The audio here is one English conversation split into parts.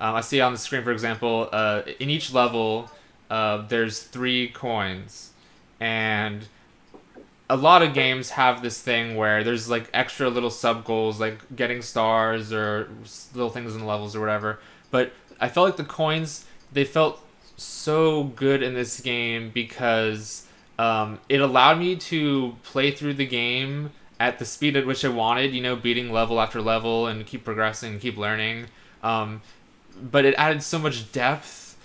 I see on the screen, for example, in each level, there's 3 coins, and a lot of games have this thing where there's like extra little sub goals, like getting stars or little things in the levels or whatever. But I felt like the coins, they felt so good in this game because it allowed me to play through the game at the speed at which I wanted, beating level after level and keep progressing and keep learning. Um, but it added so much depth.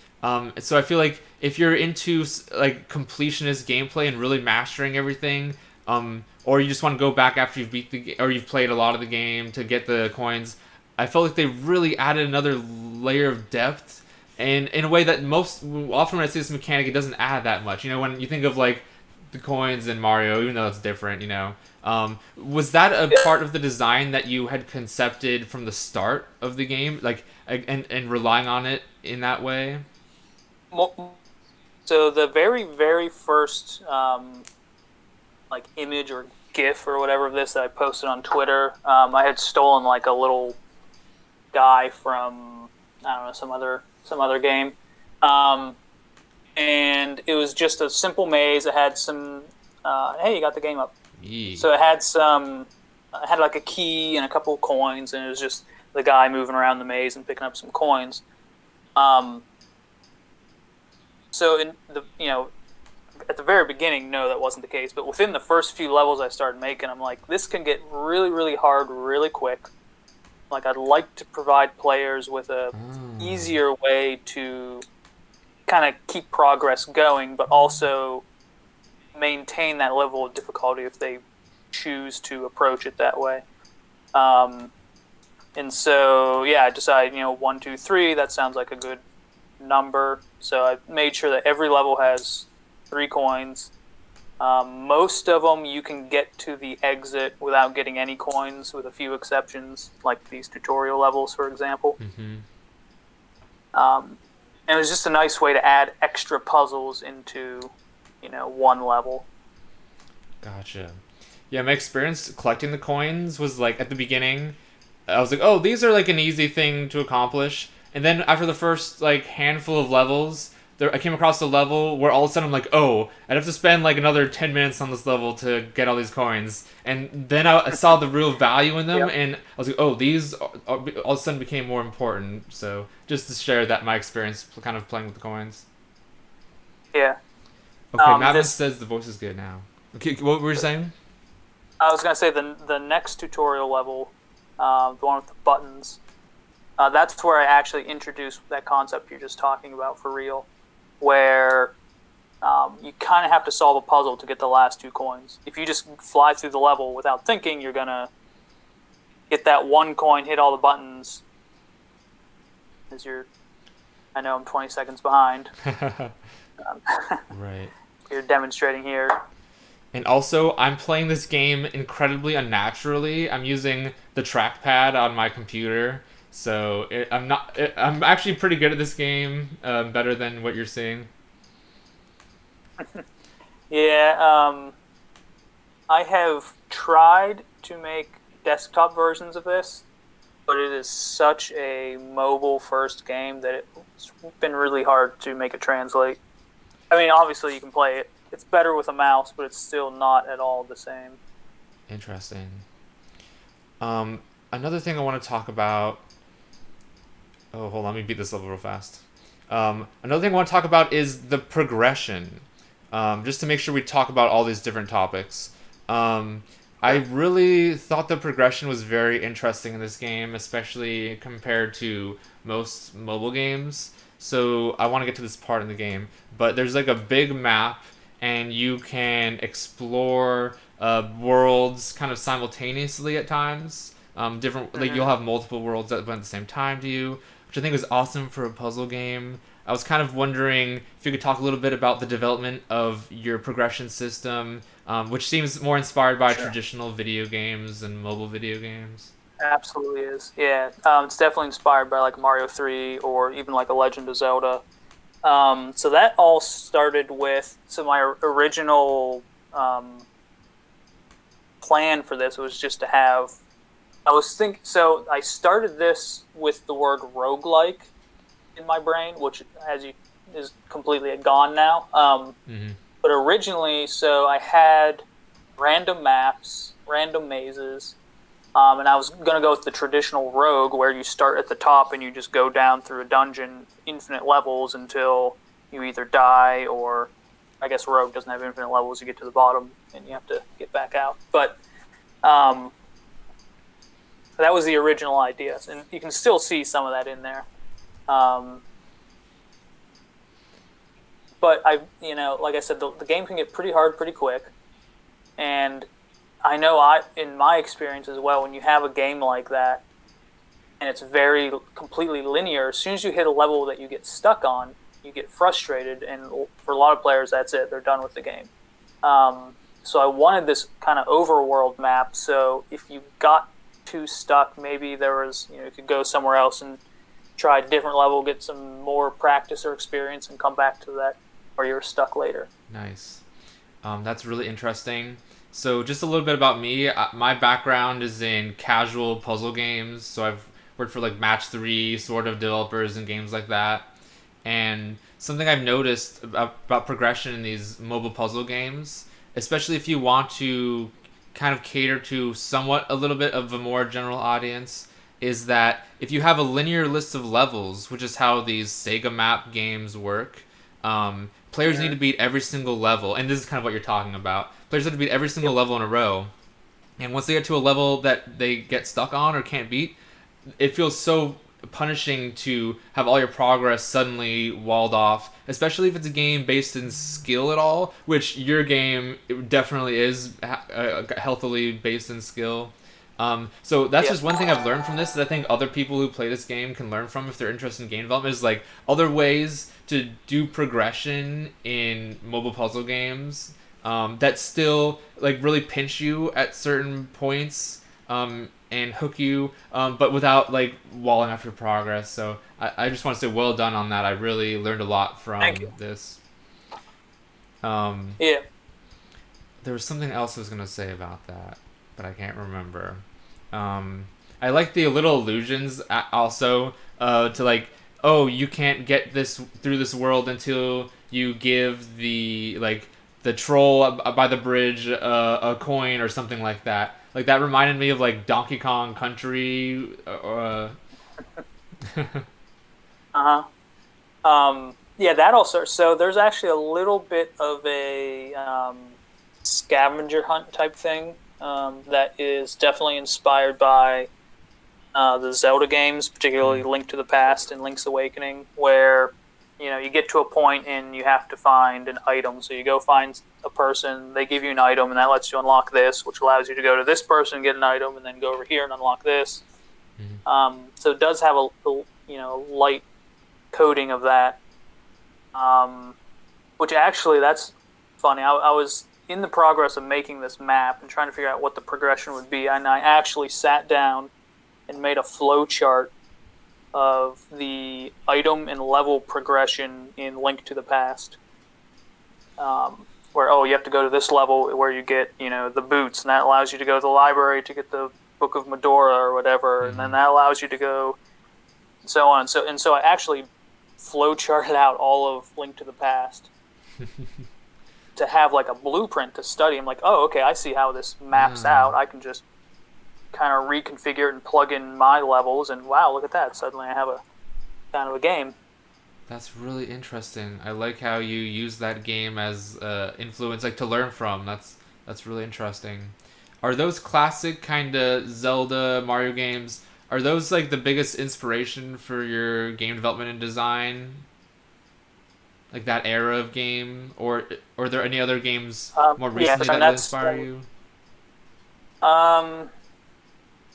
So I feel like if you're into like completionist gameplay and really mastering everything, or you just want to go back after you've beat or you've played a lot of the game to get the coins, I felt like they really added another layer of depth, and in a way that most often when I see this mechanic, it doesn't add that much. When you think of like the coins in Mario, even though it's different, was that a Yeah. part of the design that you had concepted from the start of the game, like, and relying on it in that way? So the very, very first like image or GIF or whatever of this that I posted on Twitter, I had stolen like a little guy from, I don't know, some other game, um, and it was just a simple maze. It had some. Hey, you got the game up. Yee. So it had some. It had like a key and a couple of coins, and it was just the guy moving around the maze and picking up some coins. Um, so in the at the very beginning, no, that wasn't the case. But within the first few levels I started making, I'm like, this can get really, really hard really quick. Like, I'd like to provide players with a Oh. easier way to kind of keep progress going, but also maintain that level of difficulty if they choose to approach it that way. Um, and so, yeah, I decided, 1, 2, 3. That sounds like a good number. So I made sure that every level has 3 coins. Most of them you can get to the exit without getting any coins, with a few exceptions, like these tutorial levels, for example. Mm-hmm. Um, and it was just a nice way to add extra puzzles into, one level. Gotcha. Yeah, my experience collecting the coins was like at the beginning, I was like, oh, these are like an easy thing to accomplish. And then after the first like handful of levels, I came across a level where all of a sudden I'm like, oh, I'd have to spend like another 10 minutes on this level to get all these coins. And then I saw the real value in them, Yep. and I was like, oh, these all of a sudden became more important. So just to share that my experience kind of playing with the coins. Yeah. Okay, Madman This says the voice is good now. Okay, what were you saying? I was gonna say the next tutorial level, the one with the buttons. That's where I actually introduced that concept you're just talking about for real, where you kind of have to solve a puzzle to get the last 2 coins. If you just fly through the level without thinking, you're gonna get that 1 coin, hit all the buttons. As you're, I know I'm 20 seconds behind. Um, Right. you're demonstrating here. And also, I'm playing this game incredibly unnaturally. I'm using the trackpad on my computer, so I'm actually pretty good at this game, better than what you're seeing. Yeah, I have tried to make desktop versions of this, but it is such a mobile first game that it's been really hard to make it translate. I mean, obviously you can play it. It's better with a mouse, but it's still not at all the same. Interesting. Um, Another thing I want to talk about. Oh, hold on, let me beat this level real fast. Another thing I want to talk about is the progression. Just to make sure we talk about all these different topics. I Sure. really thought the progression was very interesting in this game, especially compared to most mobile games. So I want to get to this part in the game, but there's like a big map, and you can explore worlds kind of simultaneously at times. Different, like you'll Mm-hmm. have multiple worlds that run at the same time to you, which I think is awesome for a puzzle game. I was kind of wondering if you could talk a little bit about the development of your progression system, which seems more inspired by Sure. traditional video games and mobile video games. Absolutely is. Yeah, it's definitely inspired by like Mario 3 or even like a Legend of Zelda. So that all started with my original plan for this was just to have. I was think so. I started this with the word roguelike in my brain, which as you is completely gone now. Mm-hmm. But originally, so I had random maps, random mazes, and I was gonna go with the traditional rogue, where you start at the top and you just go down through a dungeon, infinite levels until you either die or, I guess rogue doesn't have infinite levels. You get to the bottom and you have to get back out. But um, that was the original idea, and you can still see some of that in there. Um, but like I said, the game can get pretty hard pretty quick, and I know in my experience as well, when you have a game like that, and it's very completely linear, as soon as you hit a level that you get stuck on, you get frustrated, and for a lot of players, that's it. They're done with the game. So I wanted this kind of overworld map, so if you got too stuck, maybe there was, you could go somewhere else and try a different level, get some more practice or experience, and come back to that where you're stuck later. Nice. That's really interesting. So just a little bit about me. My background is in casual puzzle games. So I've worked for like Match 3 sort of developers and games like that. And something I've noticed about progression in these mobile puzzle games, especially if you want to kind of cater to somewhat a little bit of a more general audience, is that if you have a linear list of levels, which is how these Sega map games work, players need to beat every single level, and this is kind of what you're talking about. Players have to beat every single level in a row, and once they get to a level that they get stuck on or can't beat, it feels so punishing to have all your progress suddenly walled off, especially if it's a game based in skill at all, which your game definitely is healthily based in skill. So that's just one thing I've learned from this that I think other people who play this game can learn from if they're interested in game development, is like other ways to do progression in mobile puzzle games that still like really pinch you at certain points and hook you, but without like walling off your progress. So I just want to say well done on that. I really learned a lot from this. Yeah. There was something else I was gonna say about that, but I can't remember. I like the little allusions also to like, oh, you can't get this through this world until you give the troll by the bridge a coin or something like that. Like that reminded me of like Donkey Kong Country. Uh-huh. Yeah, that also. So there's actually a little bit of a scavenger hunt type thing that is definitely inspired by the Zelda games, particularly Link to the Past and Link's Awakening, where you get to a point and you have to find an item. So you go find a person, they give you an item, and that lets you unlock this, which allows you to go to this person and get an item, and then go over here and unlock this. So it does have a light coding of that, which actually that's funny. I was in the progress of making this map and trying to figure out what the progression would be, and I actually sat down and made a flow chart of the item and level progression in Link to the Past. Where you have to go to this level where you get the boots, and that allows you to go to the library to get the Book of Medora or whatever, and then that allows you to go so on. So I actually flowcharted out all of Link to the Past to have like a blueprint to study. I'm like, oh, okay, I see how this maps out. I can just kind of reconfigure it and plug in my levels, and wow, look at that! Suddenly I have a kind of a game. That's really interesting. I like how you use that game as influence, like to learn from. That's really interesting. Are those classic kind of Zelda Mario games? Are those like the biggest inspiration for your game development and design? Like that era of game, or are there any other games more recently that inspire you?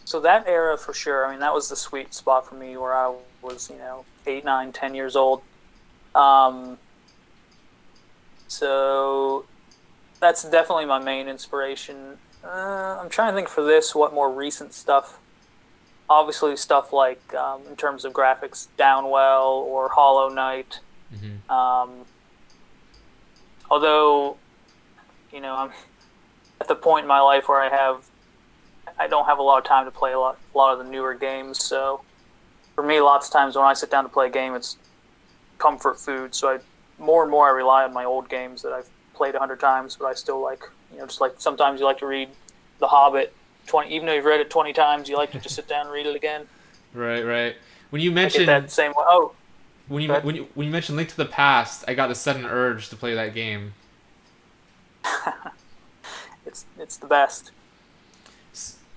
So that era for sure. I mean, that was the sweet spot for me where I was 8, 9, 10 years old. So that's definitely my main inspiration. I'm trying to think for this what more recent stuff. Obviously, stuff like in terms of graphics, Downwell or Hollow Knight. Although, I'm at the point in my life where I don't have a lot of time to play a lot of the newer games. So for me, lots of times when I sit down to play a game, it's comfort food. So more and more I rely on my old games that I've played 100 times, but I still like, just like sometimes you like to read The Hobbit 20, even though you've read it 20 times, you like to just sit down and read it again. Right, right. When you I get mentioned that same way. Oh, good. when you mentioned Link to the Past, I got a sudden urge to play that game. It's the best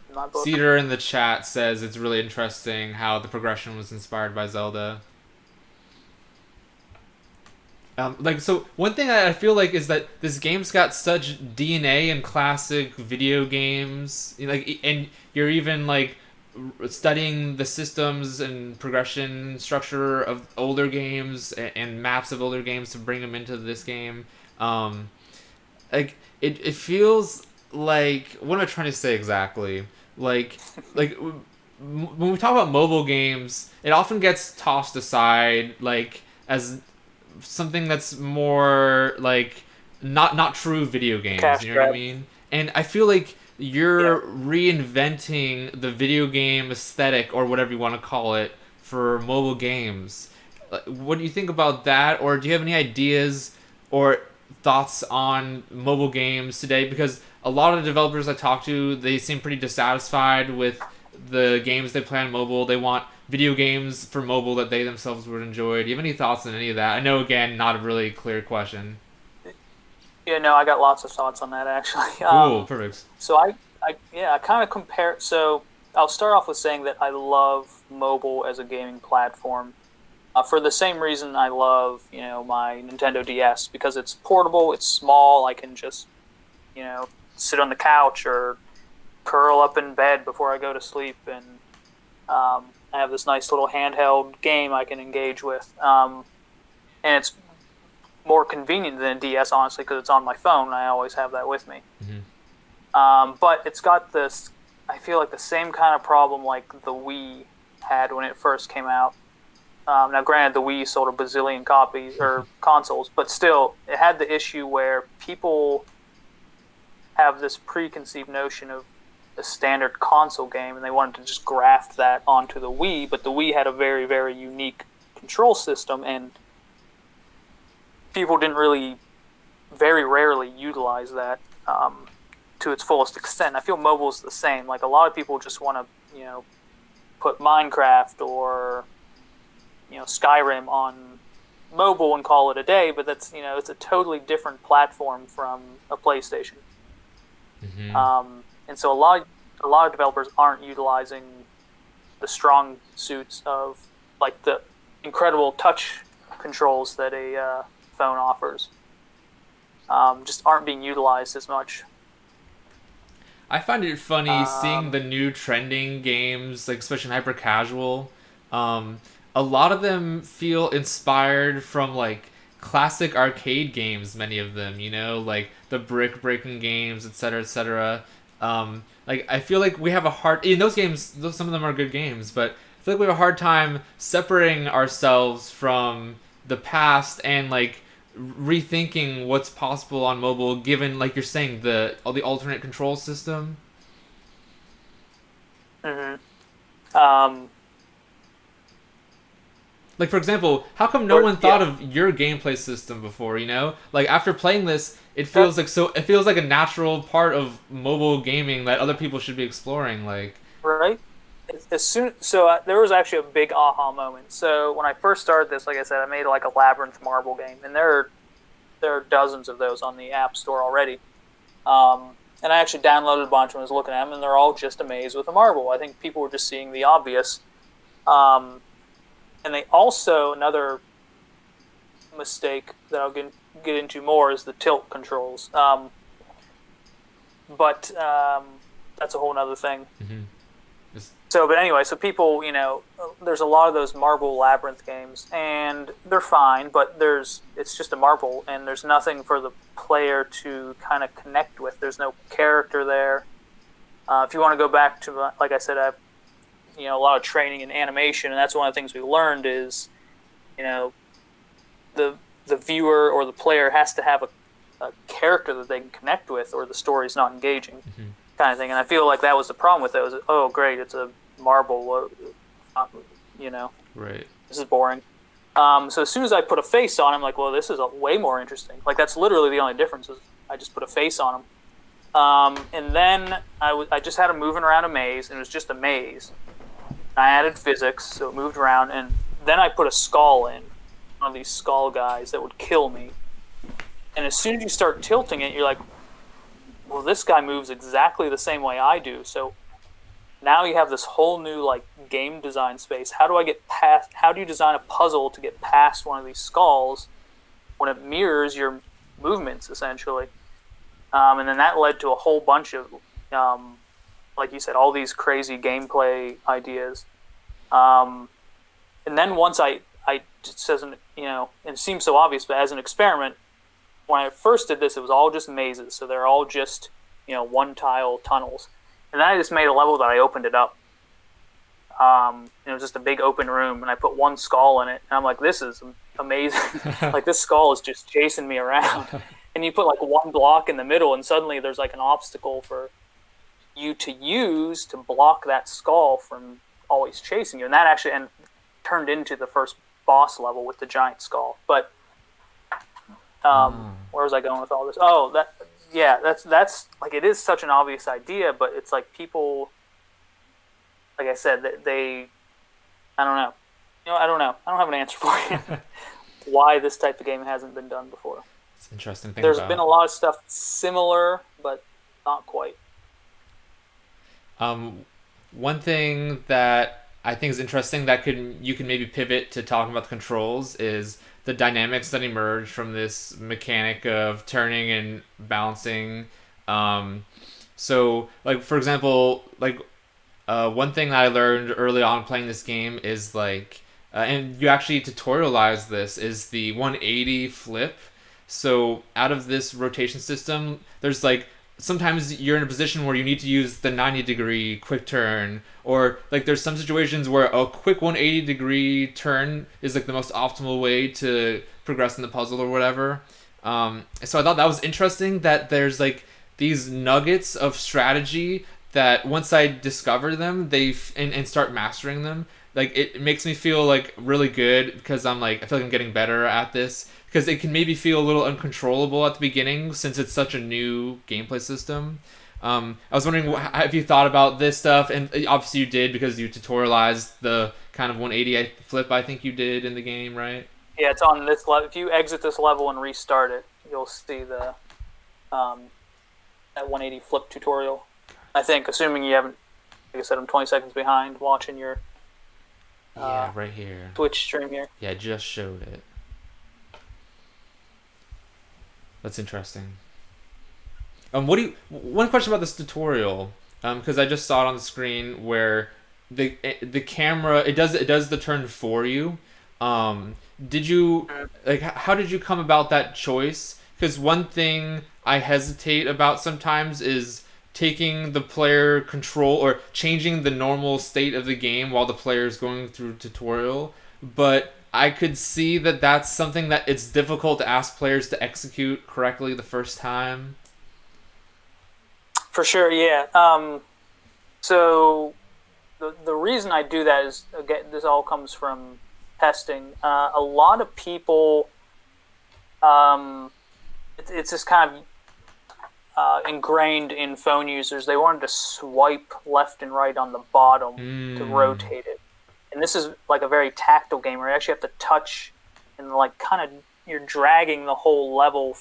in my book. Cedar in the chat says it's really interesting how the progression was inspired by Zelda. So one thing I feel like is that this game's got such DNA in classic video games, and you're even like studying the systems and progression structure of older games and maps of older games to bring them into this game. It feels like, what am I trying to say exactly? When we talk about mobile games, it often gets tossed aside as something that's more like not true video games. Cash You know what I grab. mean? And I feel like Yeah. you're reinventing the video game aesthetic or whatever you want to call it for mobile games. What do you think about that? Or do you have any ideas or thoughts on mobile games today? Because a lot of developers I talk to, they seem pretty dissatisfied with the games they play on mobile. They want video games for mobile that they themselves would enjoy. Do you have any thoughts on any of that? I know, again, not a really clear question. Yeah, no, I got lots of thoughts on that actually. Cool, perfect. So I kind of compare. So I'll start off with saying that I love mobile as a gaming platform. For the same reason I love, my Nintendo DS, because it's portable, it's small, I can just, sit on the couch or curl up in bed before I go to sleep, and I have this nice little handheld game I can engage with. And it's more convenient than a DS, honestly, because it's on my phone, and I always have that with me. But it's got this, I feel like the same kind of problem like the Wii had when it first came out. Now, granted, the Wii sold a bazillion copies or consoles, but still, it had the issue where people have this preconceived notion of a standard console game, and they wanted to just graft that onto the Wii. But the Wii had a very, very unique control system, and people didn't really, very rarely utilize that to its fullest extent. I feel mobile's the same. Like a lot of people just want to, put Minecraft or Skyrim on mobile and call it a day, but that's it's a totally different platform from a PlayStation. And so a lot of developers aren't utilizing the strong suits of like the incredible touch controls that a phone offers. Just aren't being utilized as much. I find it funny seeing the new trending games, like especially in hyper casual. A lot of them feel inspired from like classic arcade games. Many of them, like the brick breaking games, etc., etc. I feel like we have a hard in those games. Some of them are good games, but I feel like we have a hard time separating ourselves from the past and like rethinking what's possible on mobile, given like you're saying the alternate control system. Um, Like, for example, how come no one thought of your gameplay system before, Like, after playing this, it feels like a natural part of mobile gaming that other people should be exploring, like... Right? There was actually a big aha moment. So when I first started this, like I said, I made like a Labyrinth marble game, and there are dozens of those on the App Store already. And I actually downloaded a bunch and was looking at them, and they're all just a maze with a marble. I think people were just seeing the obvious. And they also, another mistake that I'll get into more is the tilt controls. But that's a whole other thing. But anyway, so people, there's a lot of those marble labyrinth games, and they're fine, but it's just a marble, and there's nothing for the player to kind of connect with. There's no character there. If you want to go back to, like I said, I have a lot of training in animation, and that's one of the things we learned is, the viewer or the player has to have a character that they can connect with, or the story's not engaging, kind of thing. And I feel like that was the problem with it. Was oh great, it's a marble, Right. This is boring. So as soon as I put a face on, I'm like, well, this is way more interesting. Like that's literally the only difference is I just put a face on him. And then I just had him moving around a maze, and it was just a maze. I added physics, so it moved around, and then I put a skull in, one of these skull guys that would kill me. And as soon as you start tilting it, you're like, well, this guy moves exactly the same way I do. So now you have this whole new like game design space. How do I get past? How do you design a puzzle to get past one of these skulls when it mirrors your movements essentially? And then that led to a whole bunch of, like you said, all these crazy gameplay ideas. And then once I just as an, and it seems so obvious, but as an experiment, when I first did this, it was all just mazes. So they're all just, one tile tunnels. And then I just made a level that I opened it up. It was just a big open room, and I put one skull in it. And I'm like, this is amazing. Like, this skull is just chasing me around. And you put, like, one block in the middle, and suddenly there's, like, an obstacle for you to use to block that skull from always chasing you. And that actually turned into the first boss level with the giant skull. But where was I going with all this? Oh, that's like, it is such an obvious idea, but it's like people, like I said, they I don't know. I don't know. I don't have an answer for you. Why this type of game hasn't been done before. It's an interesting thing. There's been a lot of stuff similar, but not quite. One thing that I think is interesting that you can maybe pivot to talking about the controls is the dynamics that emerge from this mechanic of turning and bouncing. So, like, for example, like, one thing that I learned early on playing this game is like, and you actually tutorialize this, is the 180 flip. So out of this rotation system, there's like, sometimes you're in a position where you need to use the 90-degree quick turn, or like there's some situations where a quick 180-degree turn is like the most optimal way to progress in the puzzle or whatever. So I thought that was interesting that there's like these nuggets of strategy that once I discover them, and start mastering them, like it makes me feel like really good because I feel like I'm getting better at this, because it can maybe feel a little uncontrollable at the beginning since it's such a new gameplay system. I was wondering, have you thought about this stuff? And obviously you did, because you tutorialized the kind of 180 flip I think you did in the game, right? Yeah, it's on this level. If you exit this level and restart it, you'll see the that 180 flip tutorial. I think, assuming you haven't, like I said, I'm 20 seconds behind watching your right here. Twitch stream here. Yeah, I just showed it. That's interesting. One question about this tutorial, because I just saw it on the screen where the camera, it does the turn for you. Did you, like, how did you come about that choice? Because one thing I hesitate about sometimes is taking the player control or changing the normal state of the game while the player is going through tutorial. But I could see that that's something that it's difficult to ask players to execute correctly the first time. For sure, yeah. So the reason I do that is, again, this all comes from testing. A lot of people, it's just kind of ingrained in phone users. They wanted to swipe left and right on the bottom to rotate it. And this is like a very tactile game where you actually have to touch and like kind of, you're dragging the whole level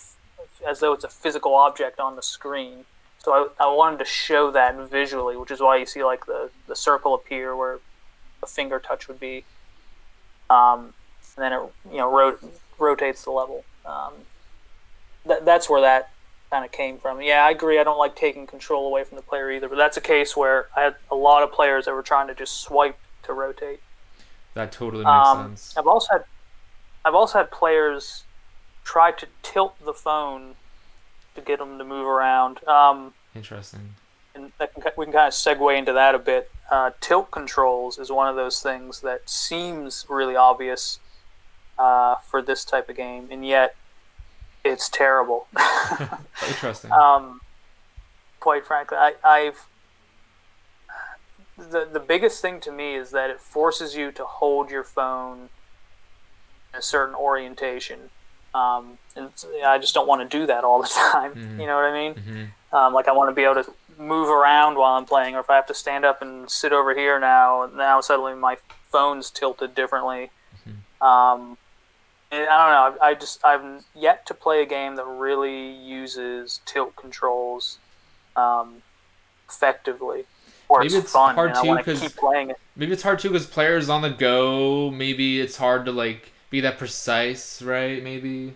as though it's a physical object on the screen. So I wanted to show that visually, which is why you see like the circle appear where a finger touch would be. And then it rotates the level. That's where that kind of came from. Yeah, I agree. I don't like taking control away from the player either, but that's a case where I had a lot of players that were trying to just swipe to rotate. That totally makes sense. I've also had players try to tilt the phone to get them to move around. Interesting. And we can kind of segue into that a bit. Tilt controls is one of those things that seems really obvious for this type of game, and yet it's terrible. Interesting. Quite frankly, the biggest thing to me is that it forces you to hold your phone certain orientation. And I just don't want to do that all the time. Mm-hmm. You know what I mean? Mm-hmm. Like I want to be able to move around while I'm playing, or if I have to stand up and sit over here now suddenly my phone's tilted differently. Mm-hmm. And I don't know. I've yet to play a game that really uses tilt controls effectively, or Maybe it's it's fun hard and I too want to because keep playing it. maybe it's hard too because players on the go. Maybe it's hard to like be that precise, right? Maybe.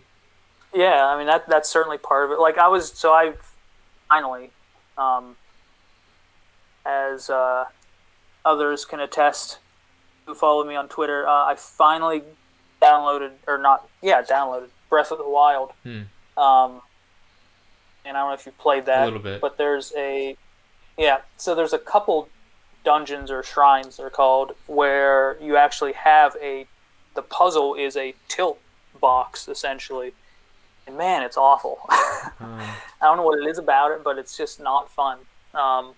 Yeah, I mean that's certainly part of it. Like I finally, um, as others can attest who follow me on Twitter, I finally downloaded Breath of the Wild. Hmm. Um, and I don't know if you've played A that, little bit. but so there's a couple dungeons or shrines they're called where you actually have the puzzle is a tilt box essentially, and man, it's awful. I don't know what it is about it, but it's just not fun. And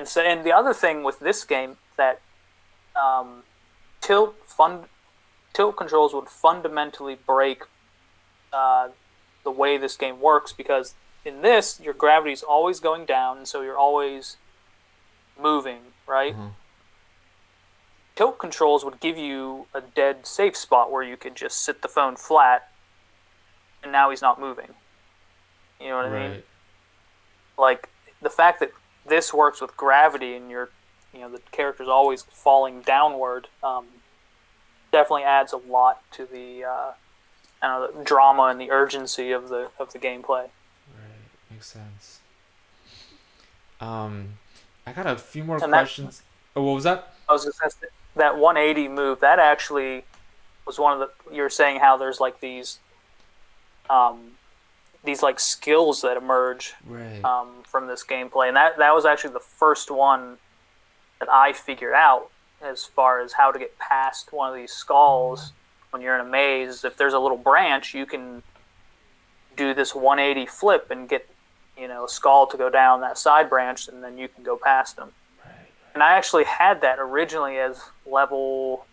the other thing with this game that um, tilt tilt controls would fundamentally break the way this game works, because in this your gravity is always going down, and so you're always moving, right? Uh-huh. Tilt controls would give you a dead safe spot where you could just sit the phone flat, and now he's not moving. You know what I mean? Right. Like the fact that this works with gravity and the character's always falling downward, definitely adds a lot to the the drama and the urgency of the gameplay. Right. Makes sense. I got a few more And questions. Oh, what was that? I was just gonna say, that 180 move, that actually was one of the. You were saying how there's like these like skills that emerge Right. from this gameplay, and that was actually the first one that I figured out as far as how to get past one of these skulls when you're in a maze. If there's a little branch, you can do this 180 flip and get a skull to go down that side branch, and then you can go past them. Right. And I actually had that originally as level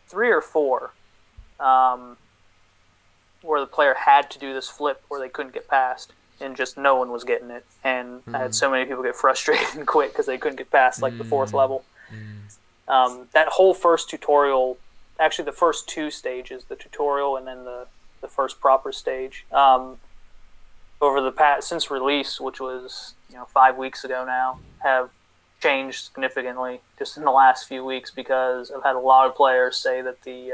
3 or 4, where the player had to do this flip where they couldn't get past, and just no one was getting it. And I had so many people get frustrated and quit because they couldn't get past like the 4th level. That whole first tutorial, actually the first 2 stages, the tutorial and then the first proper stage, over the past since release, which was 5 weeks ago now, have changed significantly just in the last few weeks, because I've had a lot of players say that the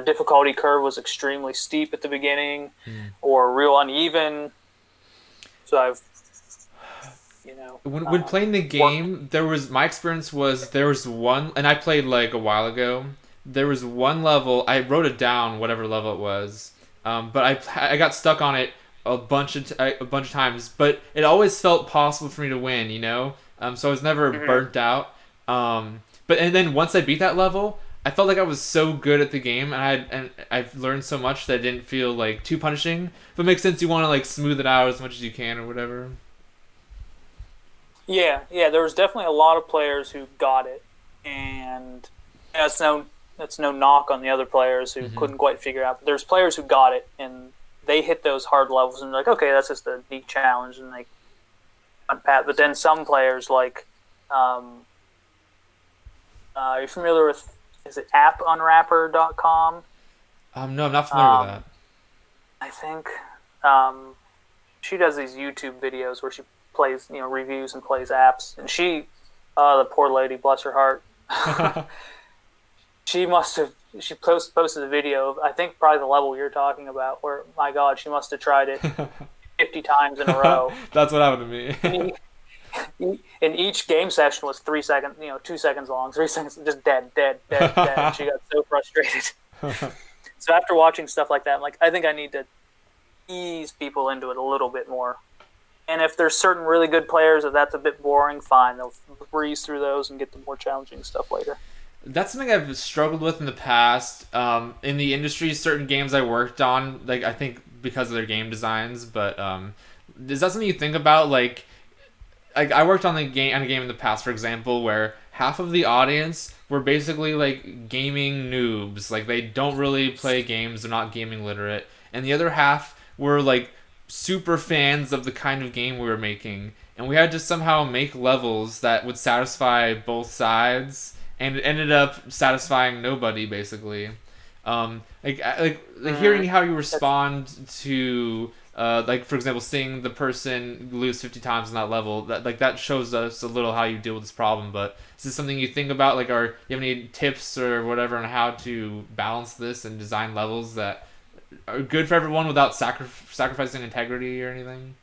difficulty curve was extremely steep at the beginning or real uneven. So I've when playing the game, my experience was there was one, and I played like a while ago. There was one level, I wrote it down, whatever level it was, but I got stuck on it a bunch of times, but it always felt possible for me to win, so I was never burnt out. And then once I beat that level, I felt like I was so good at the game, and I've learned so much that it didn't feel like too punishing. If it makes sense, you want to like smooth it out as much as you can or whatever. Yeah, there was definitely a lot of players who got it, and that's no knock on the other players who couldn't quite figure out. But there's players who got it, and they hit those hard levels, and they're like, okay, that's just a neat challenge, and they unpat. But then some players, like, are you familiar with, is it appunwrapper.com? No, I'm not familiar with that. I think she does these YouTube videos where she plays, reviews and plays apps, and she, the poor lady, bless her heart, she posted a video of, I think, probably the level you're talking about, where, my God, she must have tried it 50 times in a row. That's what happened to me. And each game session was 3 seconds, 2 seconds long, 3 seconds, just dead. And she got so frustrated. So after watching stuff like that, I'm like, I think I need to ease people into it a little bit more. And if there's certain really good players that's a bit boring, fine, they'll breeze through those and get the more challenging stuff later. That's something I've struggled with in the past. In the industry, certain games I worked on, like I think because of their game designs, but is that something you think about? Like I worked on a game in the past, for example, where half of the audience were basically like gaming noobs. Like they don't really play games, they're not gaming literate. And the other half were like super fans of the kind of game we were making. And we had to somehow make levels that would satisfy both sides, and it ended up satisfying nobody basically. Like hearing how you That's respond to like for example seeing the person lose 50 times in that level, that like that shows us a little how you deal with this problem. But is this something you think about, like, or you have any tips or whatever on how to balance this and design levels that are good for everyone without sacrificing integrity or anything?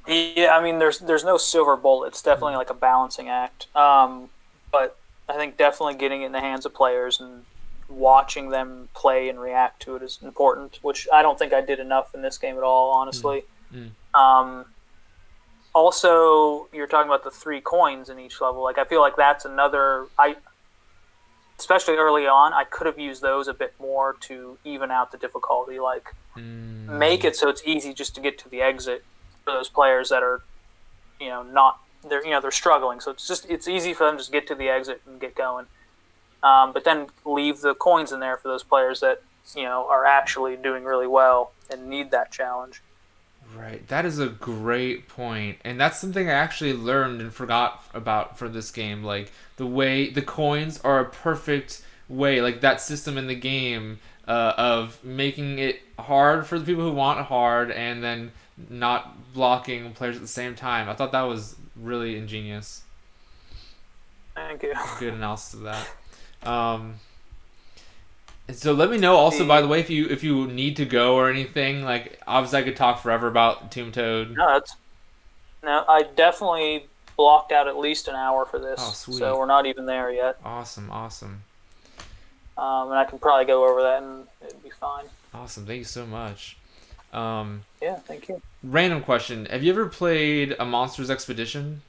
Yeah, I mean, there's no silver bullet. It's definitely like a balancing act. But I think definitely getting it in the hands of players and watching them play and react to it is important, which I don't think I did enough in this game at all, Mm. honestly. Mm. Um, Also, you're talking about the 3 coins in each level. Like, I feel like that's another. Especially early on, I could have used those a bit more to even out the difficulty. Like, make Mm. it so it's easy just to get to the exit for those players that are, not they're struggling. So it's easy for them to just get to the exit and get going. But then leave the coins in there for those players that are actually doing really well and need that challenge. Right. That is a great point. And that's something I actually learned and forgot about for this game. Like the way the coins are a perfect way, like that system in the game of making it hard for the people who want it hard and then not blocking players at the same time. I thought that was really ingenious. Thank you. Good analysis of that. Um, And so let me know also, by The the way, if you need to go or anything. Like obviously I could talk forever about Tomb Toad. no, that's no. I definitely blocked out at least an hour for Oh this, so sweet. we're not even there yet. Awesome, awesome. And I can probably go over that and it'd be fine. Awesome. Thank you so much. Um, Yeah, thank you. Random question. Have you ever played a Monsters Expedition?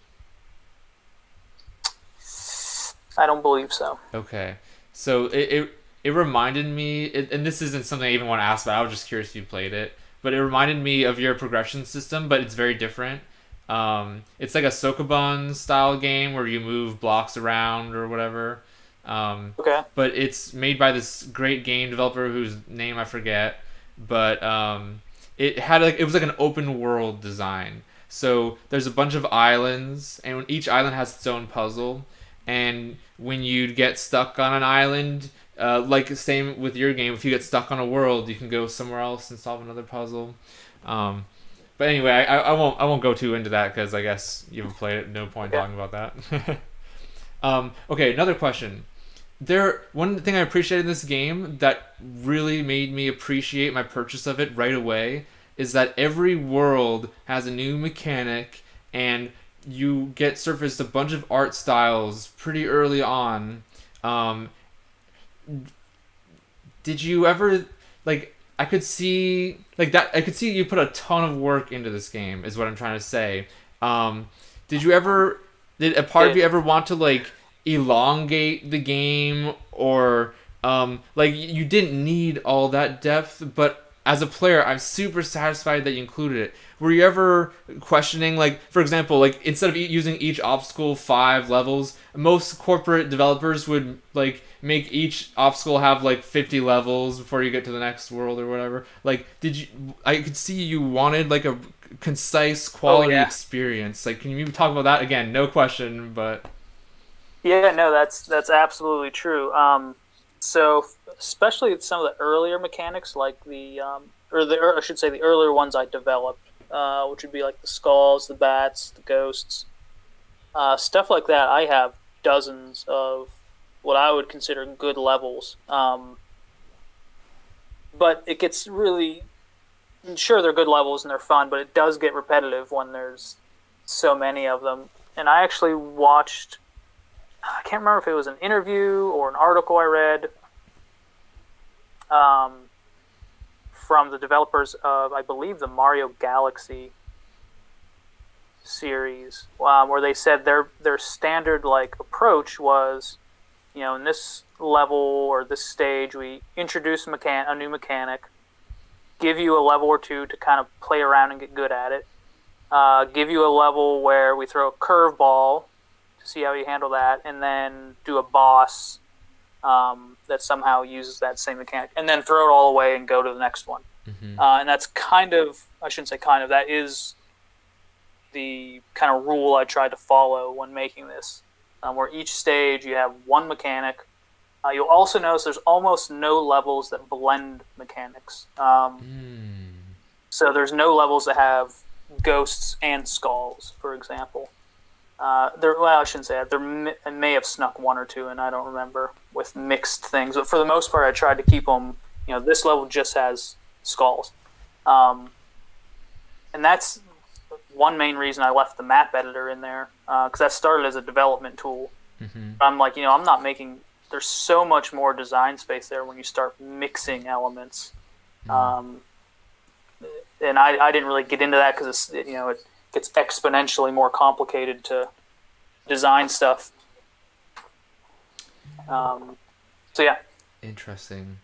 I don't believe so. Okay. So it reminded me, and this isn't something I even want to ask about. I was just curious if you played it, but it reminded me of your progression system, but it's very different. It's like a Sokoban style game where you move blocks around or whatever. Um, Okay. but it's made by this great game developer whose name I forget. But it was like an open world design. So there's a bunch of islands, and each island has its own puzzle. And when you get stuck on an island, like same with your game, if you get stuck on a world, you can go somewhere else and solve another puzzle. Um, but anyway, I won't go too into that because I guess you haven't played it. No point Okay. talking about that. Okay, another question. One thing I appreciated in this game that really made me appreciate my purchase of it right away is that every world has a new mechanic, and you get surfaced a bunch of art styles pretty early on. Um, did you ever like? I could see like that. I could see you put a ton of work into this game. Is what I'm trying to say. Um, did you ever? Did a part of Did you ever want to like elongate the game, or like you didn't need all that depth, but as a player, I'm super satisfied that you included it. Were you ever questioning, like, for example, like instead of using each obstacle 5 levels, most corporate developers would like make each obstacle have like 50 levels before you get to the next world or whatever. Like, did you? I could see you wanted like a concise Oh quality yeah. experience. Like, can you maybe talk about that again? No question, but Yeah, no, that's absolutely true. So especially with some of the earlier mechanics, like or I should say the earlier ones I developed, which would be like the skulls, the bats, the ghosts, stuff like that. I have dozens of what I would consider good levels. But it gets really sure they're good levels and they're fun, but it does get repetitive when there's so many of them. And I actually watched, I can't remember if it was an interview or an article I read um, from the developers of, I believe, the Mario Galaxy series, where they said their standard like approach was, in this level or this stage, we introduce a new mechanic, give you a level or two to kind of play around and get good at it. Give you a level where we throw a curveball see how you handle that, and then do a boss that somehow uses that same mechanic, and then throw it all away and go to the next one. Mm-hmm. And that's kind of, I shouldn't say kind of, that is the kind of rule I tried to follow when making this, where each stage you have one mechanic. You'll also notice there's almost no levels that blend mechanics. So there's no levels that have ghosts and skulls, for example. Well, I shouldn't say that. I may have snuck one or two, and I don't remember, with mixed things. But for the most part, I tried to keep them. This level just has skulls, and that's one main reason I left the map editor in there, because that started as a development tool. Mm-hmm. I'm like, I'm not making. There's so much more design space there when you start mixing elements, and I didn't really get into that because it gets exponentially more complicated to design stuff. So yeah, Interesting.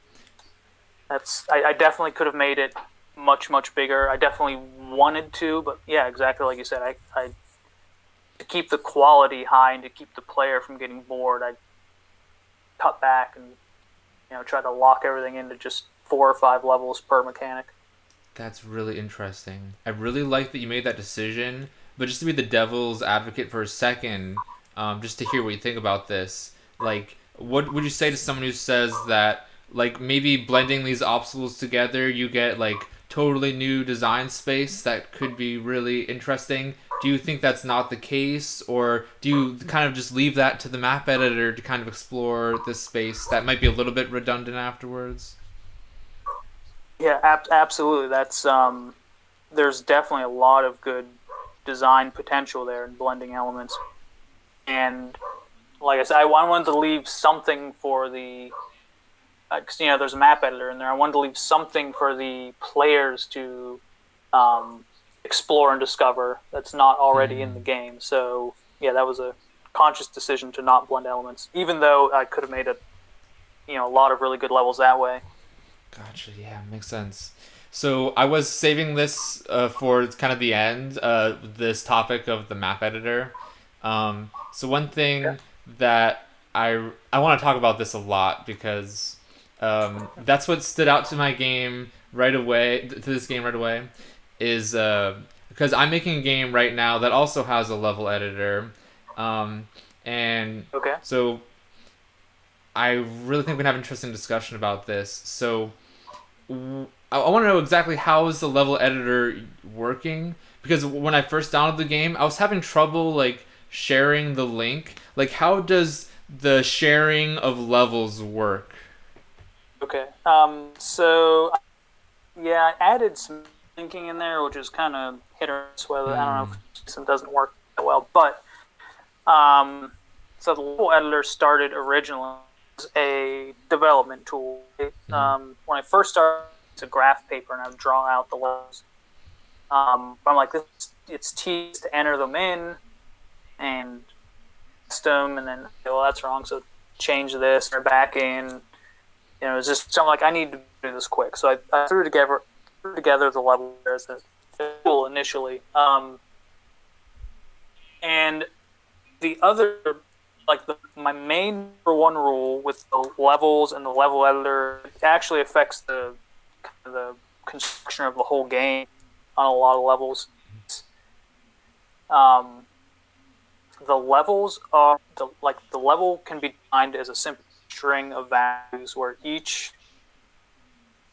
I definitely could have made it much bigger. I definitely wanted to, but yeah, exactly like you said, I to keep the quality high and to keep the player from getting bored, I cut back and try to lock everything into just 4 or 5 levels per mechanic. That's really interesting. I really like that you made that decision. But just to be the devil's advocate for a second, just to hear what you think about this, like, what would you say to someone who says that, like, maybe blending these obstacles together, you get, like, totally new design space that could be really interesting? Do you think that's not the case, or do you kind of just leave that to the map editor to kind of explore this space that might be a little bit redundant afterwards? Yeah, absolutely. That's there's definitely a lot of good design potential there in blending elements, and like I said, I wanted to leave something for the because there's a map editor in there. I wanted to leave something for the players to explore and discover that's not already in the game. So yeah, that was a conscious decision to not blend elements, even though I could have made a lot of really good levels that way. Gotcha. Yeah, makes sense. So I was saving this for kind of the end, this topic of the map editor. So one Yeah. thing that I want to talk about this a lot because that's what stood out to my game right away, to this game right away, is because I'm making a game right now that also has a level editor, and Okay. so I really think we can have an interesting discussion about this. So I want to know exactly how is the level editor working, because when I first downloaded the game, I was having trouble like sharing the link. Like, how does the sharing of levels work? Okay. So yeah, I added some thinking in there, which is kind of hit or miss. Whether I don't know if it doesn't work that well, but so the level editor started originally as a development tool. When I first started, it's a graph paper, and I would draw out the levels. But I'm like, it's tedious to enter them in and custom, and then well, that's wrong. So change this or back in. It's just something like I need to do this quick. So I threw together the level as a tool initially, and the other, like my main number one rule with the levels and the level editor, it actually affects the construction of the whole game on a lot of levels. The levels are the level can be defined as a simple string of values where each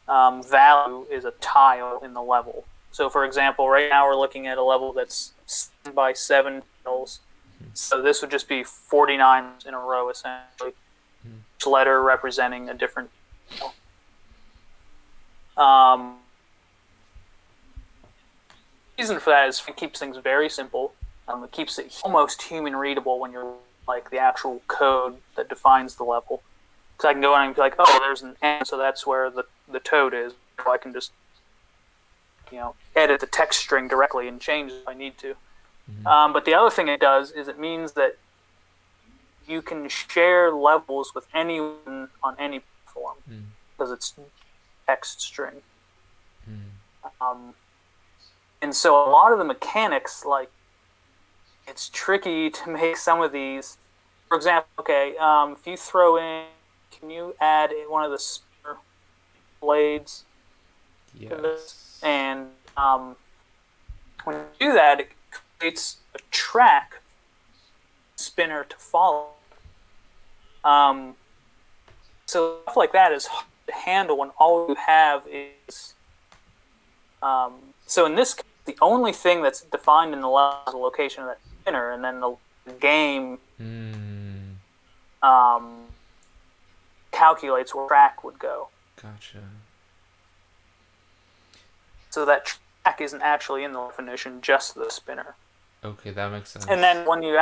value is a tile in the level. So, for example, right now we're looking at a level that's 7 by 7 tiles. So this would just be 49 in a row, essentially. Each letter representing a different tile. The reason for that is it keeps things very simple. It keeps it almost human readable when you're like the actual code that defines the level. Because I can go in and be like, oh, there's an N, so that's where the toad is. So I can just edit the text string directly and change it if I need to. But the other thing it does is it means that you can share levels with anyone on any platform because it's text string. And so a lot of the mechanics, like it's tricky to make some of these. For example, okay, if you throw in, can you add one of the spinner blades to this? Yes. And when you do that, it creates a track spinner to follow. Um, so stuff like that is hard to handle when all you have is. So in this case, the only thing that's defined in the level is the location of that spinner, and then the game calculates where track would go. Gotcha. So that track isn't actually in the definition, just the spinner. Okay, that makes sense. And then when you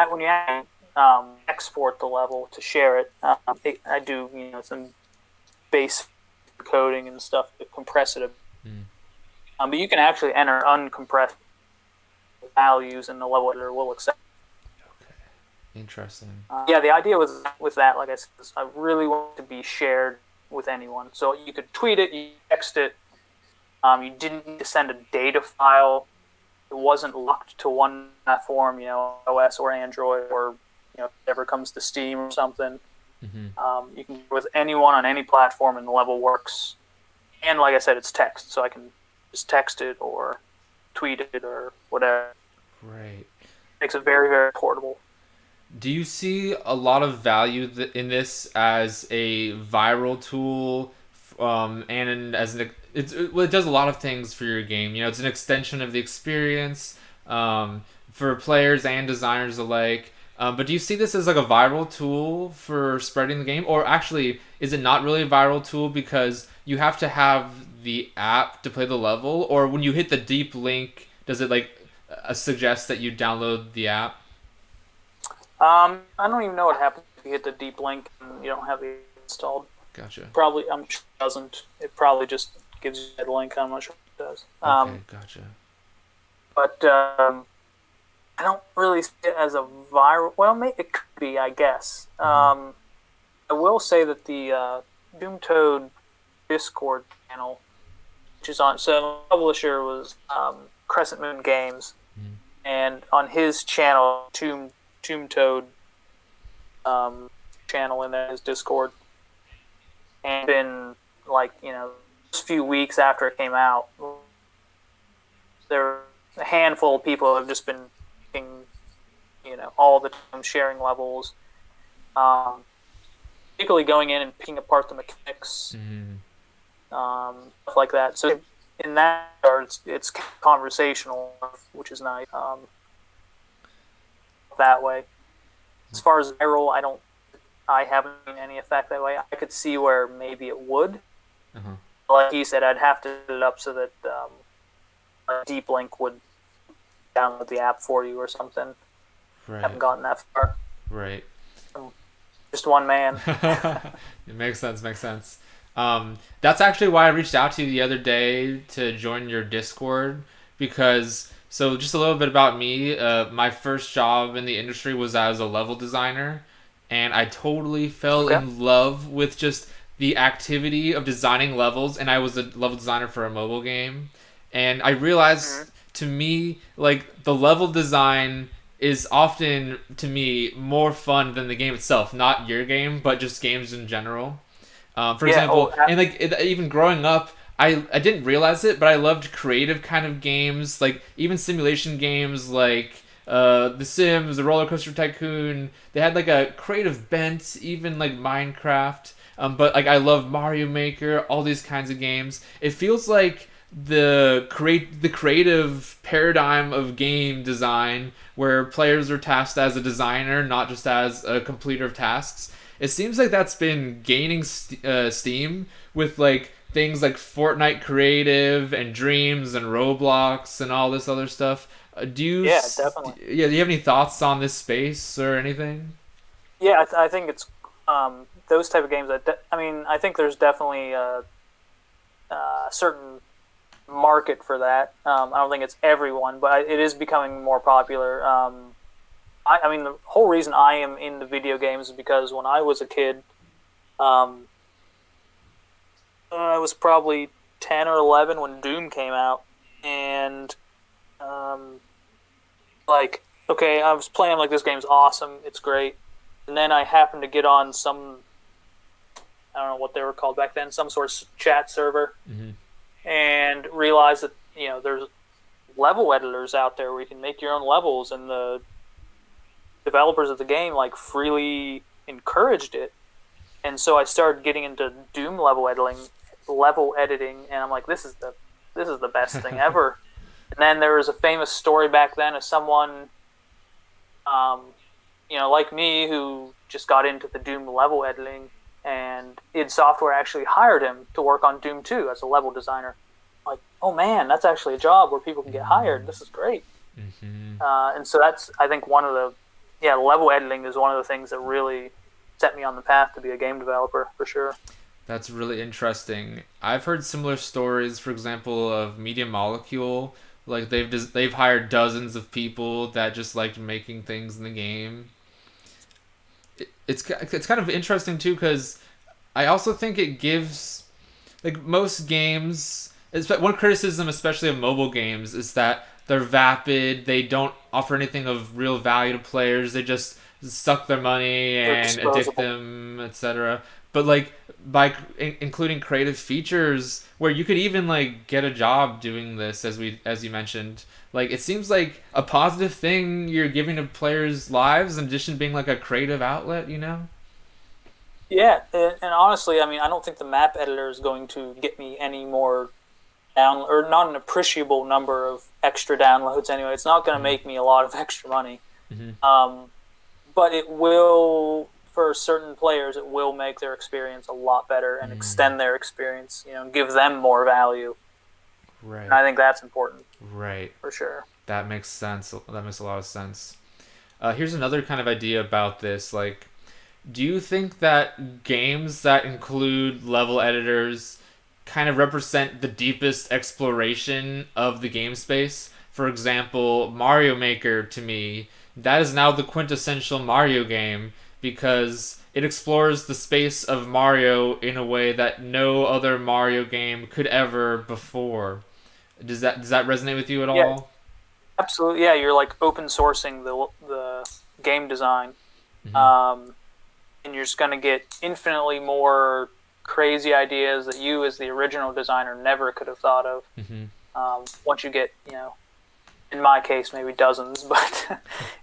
export the level to share it, I do some base coding and stuff to compress it. But you can actually enter uncompressed values in the level editor will accept. Okay, interesting. Yeah, the idea was with that, like I said, I really want it to be shared with anyone. So you could tweet it, you text it. You didn't need to send a data file. It wasn't locked to one platform, OS or Android, or whatever comes to Steam or something. You can do it with anyone on any platform, and the level works. And like I said, it's text, so I can just text it or tweet it or whatever. Right. Makes it very, very portable. Do you see a lot of value in this as a viral tool, and it does a lot of things for your game. It's an extension of the experience for players and designers alike. But do you see this as like a viral tool for spreading the game, or actually, is it not really a viral tool because you have to have the app to play the level, or when you hit the deep link, does it suggest that you download the app? I don't even know what happens if you hit the deep link and you don't have it installed. Gotcha. Probably, I'm sure it doesn't. It probably just gives you that link. I'm not sure it does. Okay, gotcha. But I don't really see it as a viral. Well, maybe it could be, I guess. I will say that the Doomtoad Discord channel, which is on, so the publisher was Crescent Moon Games, and on his channel, Toad channel in there, his Discord, and been just a few weeks after it came out, there a handful of people have just been all the time sharing levels, particularly going in and picking apart the mechanics, stuff like that. So in that regard, it's conversational, which is nice. That way, as far as viral, I haven't seen any effect that way. I could see where maybe it would. Like he said, I'd have to set it up so that a deep link would download the app for you or something. Right. Haven't gotten that far. Right. I'm just one man. It makes sense. That's actually why I reached out to you the other day to join your Discord, because so just a little bit about me. My first job in the industry was as a level designer, and I totally fell in love with just the activity of designing levels, and I was a level designer for a mobile game, and I realized to me, the level design is often, to me, more fun than the game itself. Not your game, but just games in general. For example, and even growing up, I didn't realize it, but I loved creative kind of games, even simulation games like The Sims, the Roller Coaster Tycoon. They had a creative bent, even Minecraft. But I love Mario Maker, all these kinds of games. It feels like the creative paradigm of game design, where players are tasked as a designer, not just as a completer of tasks. It seems like that's been gaining steam with things like Fortnite Creative and Dreams and Roblox and all this other stuff. Do you? Yeah, definitely. Yeah, do you have any thoughts on this space or anything? Yeah, I think it's those type of games. I think there's definitely a certain market for that. I don't think it's everyone, but it is becoming more popular. The whole reason I am in the video games is because when I was a kid, I was probably 10 or 11 when Doom came out, and okay, I was playing, I'm like, this game's awesome, it's great. And then I happened to get on some, I don't know what they were called back then, some sort of chat server, Mm-hmm. and realized that, there's level editors out there where you can make your own levels, and the developers of the game like freely encouraged it. And so I started getting into Doom level editing, and I'm like, this is the best thing ever. And then there was a famous story back then of someone, like me, who just got into the Doom level editing, and id Software actually hired him to work on Doom 2 as a level designer. Like, oh man, that's actually a job where people can get hired. This is great. Mm-hmm. And so that's, I think, one of the, level editing is one of the things that really set me on the path to be a game developer, for sure. That's really interesting. I've heard similar stories, for example, of Media Molecule. Like they've hired dozens of people that just liked making things in the game. It's kind of interesting too because I also think it gives like most games. One criticism, especially of mobile games, is that they're vapid. They don't offer anything of real value to players. They just suck their money They're and addict disposable. them, etc. But like by including creative features where you could even like get a job doing this, as you mentioned, like it seems like a positive thing you're giving to players' lives in addition to being like a creative outlet. You know? Yeah, and honestly, I mean, I don't think the map editor is going to get me any more or not an appreciable number of extra downloads anyway. It's not going to Mm-hmm. make me a lot of extra money. Mm-hmm. Um, but it will, for certain players, it will make their experience a lot better and Mm. extend their experience, give them more value. And Right. I think that's important, Right. for sure. That makes sense. That makes a lot of sense. Here's another kind of idea about this. Like, do you think that games that include level editors kind of represent the deepest exploration of the game space? For example, Mario Maker to me, that is now the quintessential Mario game because it explores the space of Mario in a way that no other Mario game could ever before. Does that resonate with you at Yeah, all? absolutely. Yeah, you're like open sourcing the game design, Mm-hmm. um, and you're just going to get infinitely more crazy ideas that you, as the original designer, never could have thought of. Mm-hmm. Once you get, in my case, maybe dozens, but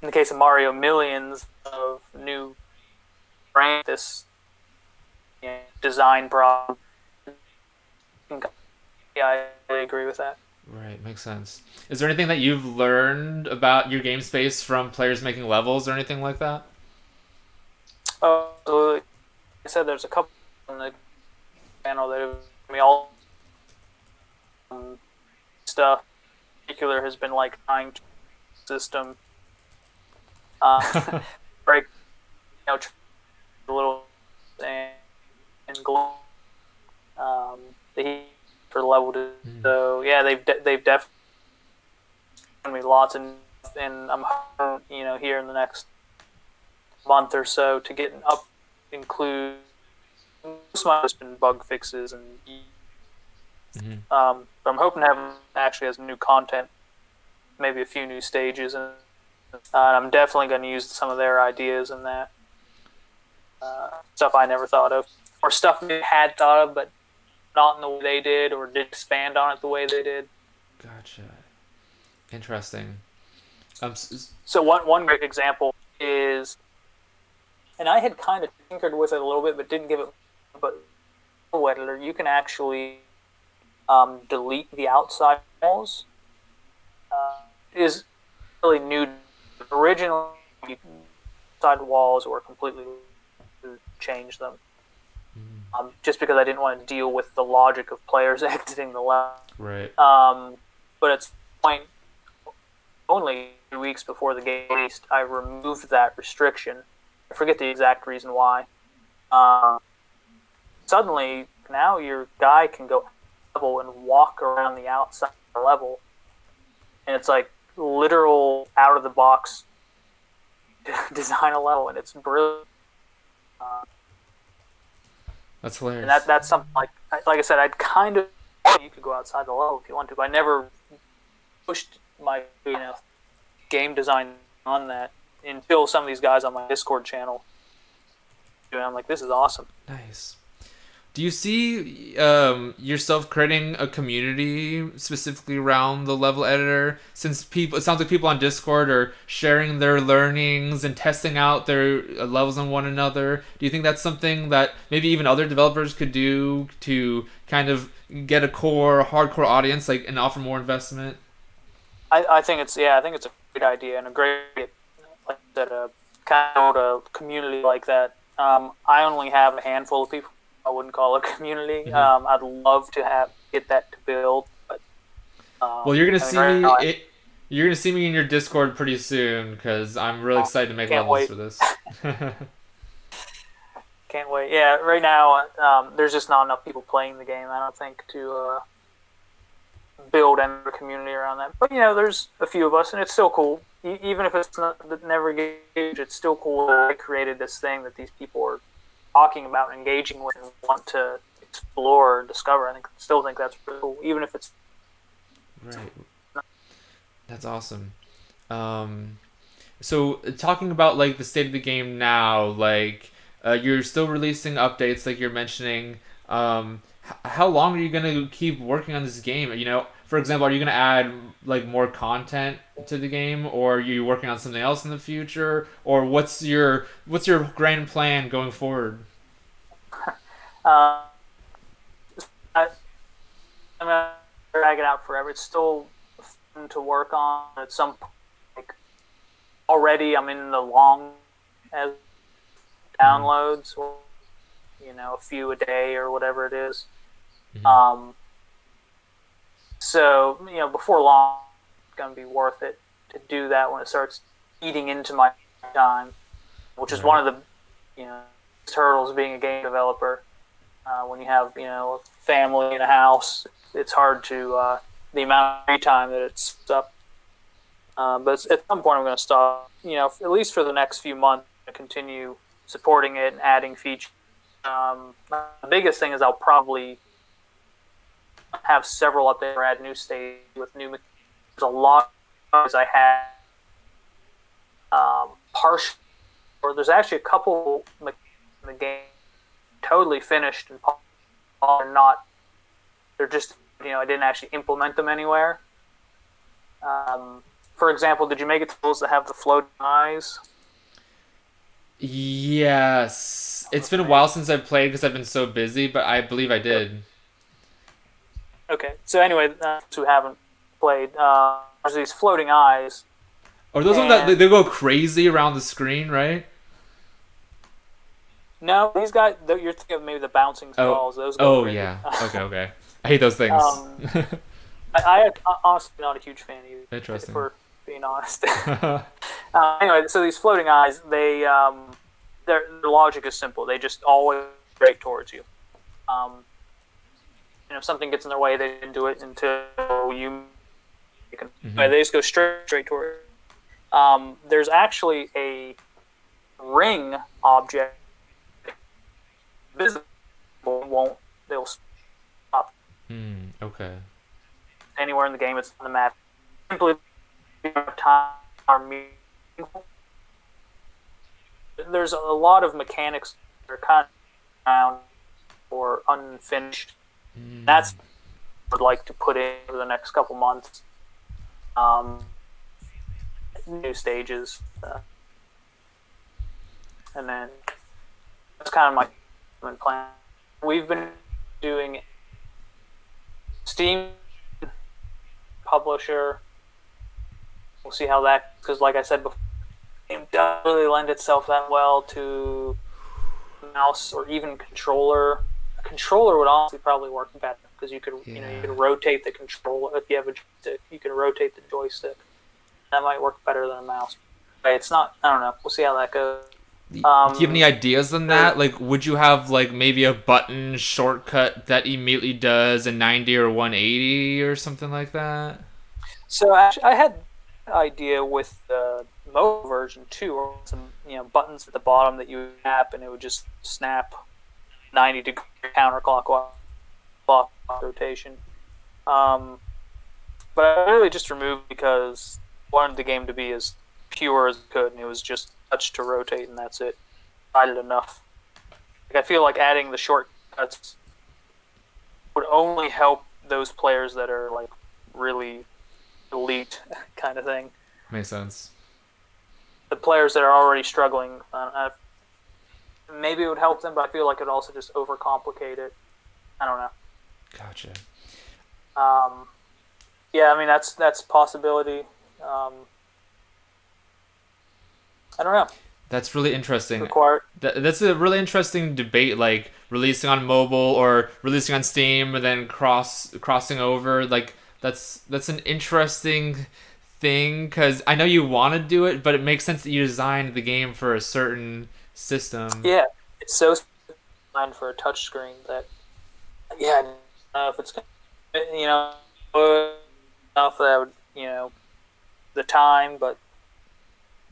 in the case of Mario, millions of new this design problem. Yeah, I agree with that. Right, makes sense. Is there anything that you've learned about your game space from players making levels or anything like that? So I said there's a couple on the channel that have me all stuff. In particular, has been like trying to system uh, break, a little and glow the heat for level two. Mm. So yeah, they've definitely given me lots, and I'm hoping, here in the next month or so to get an up include most of my has been bug fixes, and Mm-hmm. but I'm hoping to have actually has new content, maybe a few new stages, and I'm definitely going to use some of their ideas in that, stuff I never thought of, or stuff they had thought of but not in the way they did, or did expand on it the way they did. Gotcha. Interesting. So one great example is, and I had kind of tinkered with it a little bit, but didn't give it. But editor, you can actually delete the outside walls. Is really new. Originally, outside walls were completely change them. Just because I didn't want to deal with the logic of players exiting the level. Right. But it's point only 2 weeks before the game released, I removed that restriction. I forget the exact reason why. Suddenly, now your guy can go level and walk around the outside level, and it's like literal out of the box design a level, and it's brilliant. That's And hilarious. that's something like I said, I'd kind of, you could go outside the level if you want to, but I never pushed my game design on that until some of these guys on my Discord channel. I'm like, this is awesome. Nice. Do you see yourself creating a community specifically around the level editor? Since people, it sounds like people on Discord are sharing their learnings and testing out their levels on one another. Do you think that's something that maybe even other developers could do to kind of get a hardcore audience, like, and offer more investment? I think it's a great idea and a great, like that, kind of a community like that. I only have a handful of people. I wouldn't call it a community. Mm-hmm. I'd love to get that to build, but Well, you're gonna I mean, see right me. now You're gonna see me in your Discord pretty soon because I'm really I excited to make can't levels wait. for this. Can't wait. Yeah, right now there's just not enough people playing the game. I don't think to build a community around that. But there's a few of us, and it's still cool. Even if it's never engaged, it's still cool that I created this thing that these people are talking about, and engaging with, and want to explore and discover. I still think that's pretty cool, even if it's Right. That's awesome. So talking about like the state of the game now, like you're still releasing updates, like you're mentioning. How long are you gonna keep working on this game? For example, are you gonna add like more content to the game, or are you working on something else in the future, or what's your grand plan going forward? Uh, I, I'm gonna drag it out forever. It's still fun to work on. At some point, like, already I'm in the long as Mm-hmm. downloads, or a few a day or whatever it is. Mm-hmm. Um, so before long, it's gonna be worth it to do that when it starts eating into my time, which is Right. one of the hurdles of being a game developer. When you have a family and a house, it's hard to the amount of free time that it's up. But at some point, I'm going to stop. At least for the next few months, to continue supporting it and adding features. The biggest thing is I'll probably have several updates or add new stages with new. There's a lot of things I had partial, or there's actually a couple in the game totally finished and are not. They're just I didn't actually implement them anywhere. For example, did you make it tools that have the floating eyes? Yes. It's been a while since I've played because I've been so busy, but I believe I did. Okay, so anyway, who haven't played, there's these floating eyes, Or those ones that they and go crazy around the screen, right? no, these guys. You're thinking of maybe the bouncing Oh, skulls. Those go oh crazy. yeah. Okay, okay. I hate those things. um, I honestly not a huge fan either, Interesting. for being honest. Anyway, so these floating eyes, their logic is simple. They just always straight towards you. And if something gets in their way, they didn't do it until you can. Hmm. They just go straight toward. There's actually a ring object visible. Won't they'll stop Okay. anywhere in the game? It's on the map. Simply time are meaningful. There's a lot of mechanics that are kind of around or unfinished. That's what I would like to put in for the next couple months. New stages, and then that's kind of my plan. We've been doing Steam publisher. We'll see how that, because like I said before, it doesn't really lend itself that well to mouse or even controller. A controller would honestly probably work better because you could you Yeah. could rotate the controller if you have a joystick. You can rotate the joystick. That might work better than a mouse. But it's not. I don't know. We'll see how that goes. Do you have any Um, ideas on that? Like, would you have like maybe a button shortcut that immediately does a 90 or 180 or something like that? so actually, I had an idea with the mobile version too, or some buttons at the bottom that you would tap and it would just snap 90-degree counterclockwise clock rotation. Um, but I really just removed because I wanted the game to be as pure as it could, and it was just touch to rotate, and that's it. I did enough. Like, I feel like adding the shortcuts would only help those players that are like really elite kind of thing. Makes sense. The players that are already struggling, maybe it would help them, but I feel like it also just overcomplicate it. I don't know. Gotcha. Yeah, I mean that's a possibility. I don't know. That's really interesting. Required. That's a really interesting debate, like releasing on mobile or releasing on Steam and then crossing over. Like that's an interesting thing because I know you want to do it, but it makes sense that you designed the game for a certain system. Yeah, it's so designed for a touchscreen that I don't know if it's enough that would the time, but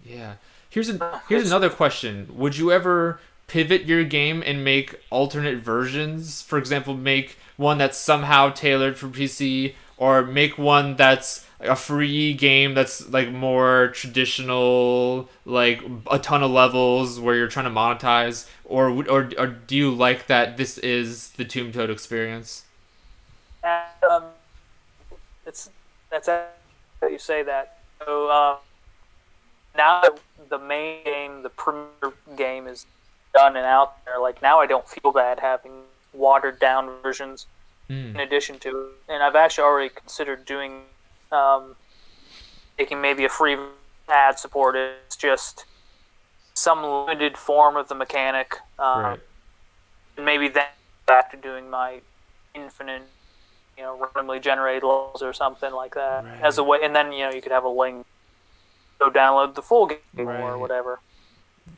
Yeah. Here's another question. Would you ever pivot your game and make alternate versions? For example, make one that's somehow tailored for PC, or make one that's a free game that's like more traditional, like a ton of levels where you're trying to monetize, or do you like that this is the Tomb Toad experience? um, that's that you say that. So now that the main game, the premier game, is done and out there, like now I don't feel bad having watered down versions in addition to it. And I've actually already considered doing taking maybe a free ad supported. It's just some limited form of the mechanic. Right. And maybe then back to doing my infinite, randomly generated levels or something like that Right. as a way. And then you could have a link, go download the full game Right. or whatever.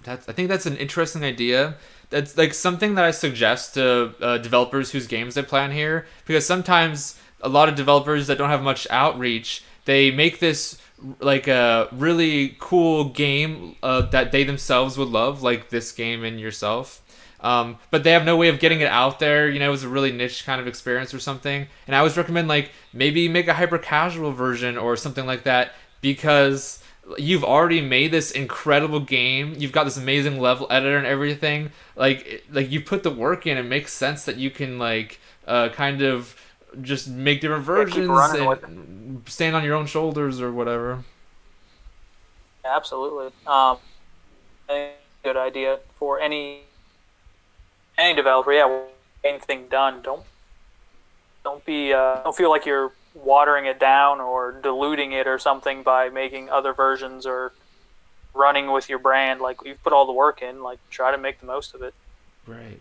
I think that's an interesting idea. That's like something that I suggest to developers whose games they play on here, because sometimes a lot of developers that don't have much outreach, they make this like a really cool game that they themselves would love, like this game and yourself. But they have no way of getting it out there. It was a really niche kind of experience or something. And I always recommend like maybe make a hyper casual version or something like that, because you've already made this incredible game. You've got this amazing level editor and everything. Like you put the work in. It makes sense that you can like kind of just make different versions and stand on your own shoulders or whatever. Absolutely. I think it's a good idea for any developer. Yeah, anything done. Don't feel like you're watering it down or diluting it or something by making other versions or running with your brand. Like, you've put all the work in, like try to make the most of it. Right.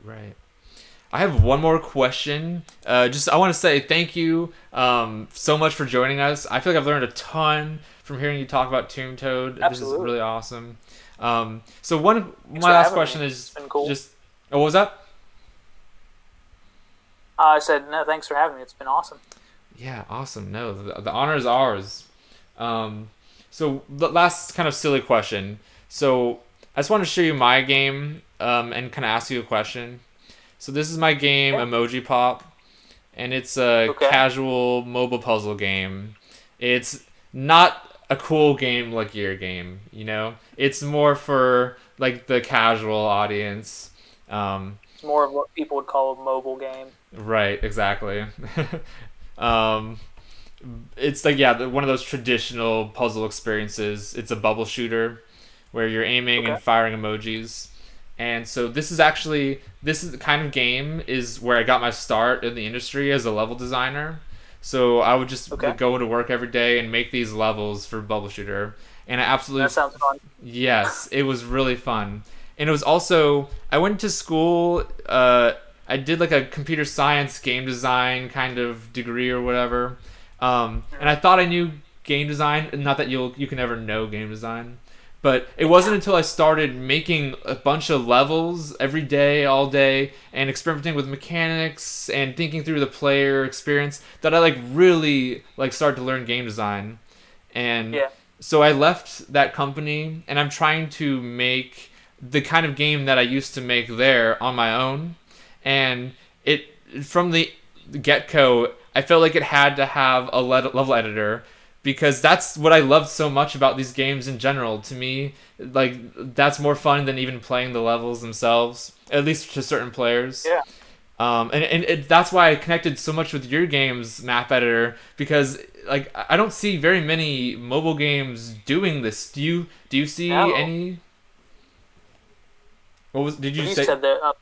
I have one more question. I want to say thank you so much for joining us. I feel like I've learned a ton from hearing you talk about Tomb Toad. Absolutely. This is really awesome. So my last question is cool. what was that? I said, no, thanks for having me. It's been awesome. Yeah, awesome. No, the honor is ours. So the last kind of silly question. So I just want to show you my game and kind of ask you a question. So this is my game, EmojiPop, and it's a casual mobile puzzle game. It's not a cool game like your game, It's more for like the casual audience. It's more of what people would call a mobile game. Right, exactly. It's like one of those traditional puzzle experiences. It's a bubble shooter where you're aiming and firing emojis. And so this is the kind of game is where I got my start in the industry as a level designer. So I would just go to work every day and make these levels for bubble shooter. And That sounds fun. Yes, it was really fun. And it was also, I went to school, I did like a computer science game design kind of degree or whatever. And I thought I knew game design, not that you can ever know game design. But it wasn't until I started making a bunch of levels every day, all day, and experimenting with mechanics and thinking through the player experience that I really started to learn game design. And so I left that company, and I'm trying to make the kind of game that I used to make there on my own. And from the get-go, I felt like it had to have a level editor, because that's what I love so much about these games in general. To me, like that's more fun than even playing the levels themselves, at least to certain players. Yeah. That's why I connected so much with your game's map editor because like I don't see very many mobile games doing this. Do you see No. any? What was did you Like you say? said, that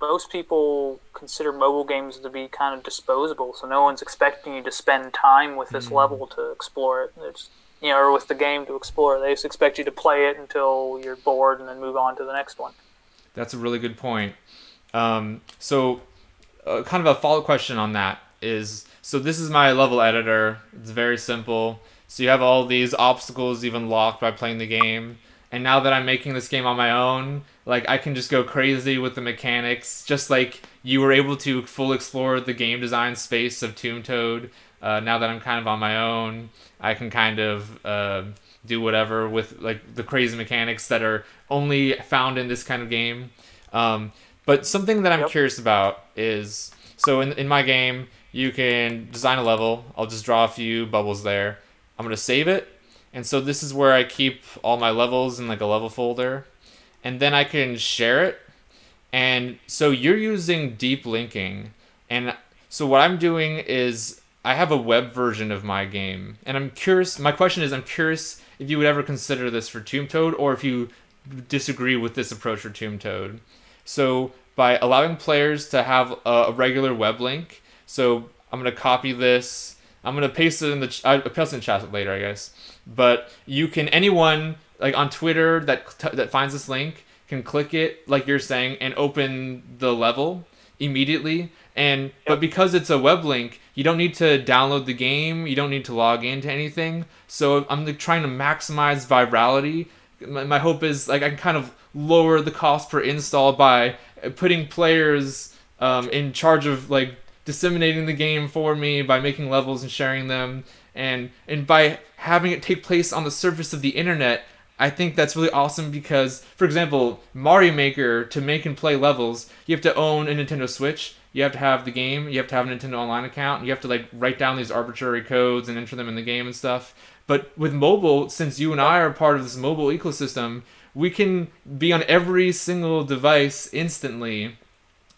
most people consider mobile games to be kind of disposable, so no one's expecting you to spend time with this Hmm, level to explore it. It's, or with the game to explore. They just expect you to play it until you're bored and then move on to the next one. that's a really good point. So kind of a follow-up question on that is so this is my level editor. It's very simple. So you have all these obstacles you've unlocked by playing the game. And now that I'm making this game on my own, like I can just go crazy with the mechanics, just like you were able to full explore the game design space of Tomb Toad. Now that I'm kind of on my own, I can kind of do whatever with like the crazy mechanics that are only found in this kind of game. Um, but something that I'm Yep. curious about is so in my game, you can design a level. I'll just draw a few bubbles there. I'm going to save it. And so this is where I keep all my levels in like a level folder. And then I can share it. And so you're using deep linking. And so what I'm doing is I have a web version of my game. And I'm curious, my question is I'm curious if you would ever consider this for Tomb Toad or if you disagree with this approach for Tomb Toad. So by allowing players to have a regular web link, so I'm gonna copy this. I'm gonna paste it in the I'll paste it in chat later, I guess. But you can anyone like on Twitter that finds this link can click it like you're saying and open the level immediately. And but Yep. because it's a web link, you don't need to download the game. You don't need to log into anything. So I'm like, trying to maximize virality. My hope is like I can kind of lower the cost per install by putting players Gotcha. in charge of like disseminating the game for me by making levels and sharing them and by having it take place on the surface of the internet. I think that's really awesome because, for example, Mario Maker to make and play levels, you have to own a Nintendo Switch. You have to have the game. You have to have a Nintendo Online account. And you have to like write down these arbitrary codes and enter them in the game and stuff. But with mobile, since you and Yep. I are part of this mobile ecosystem, we can be on every single device instantly.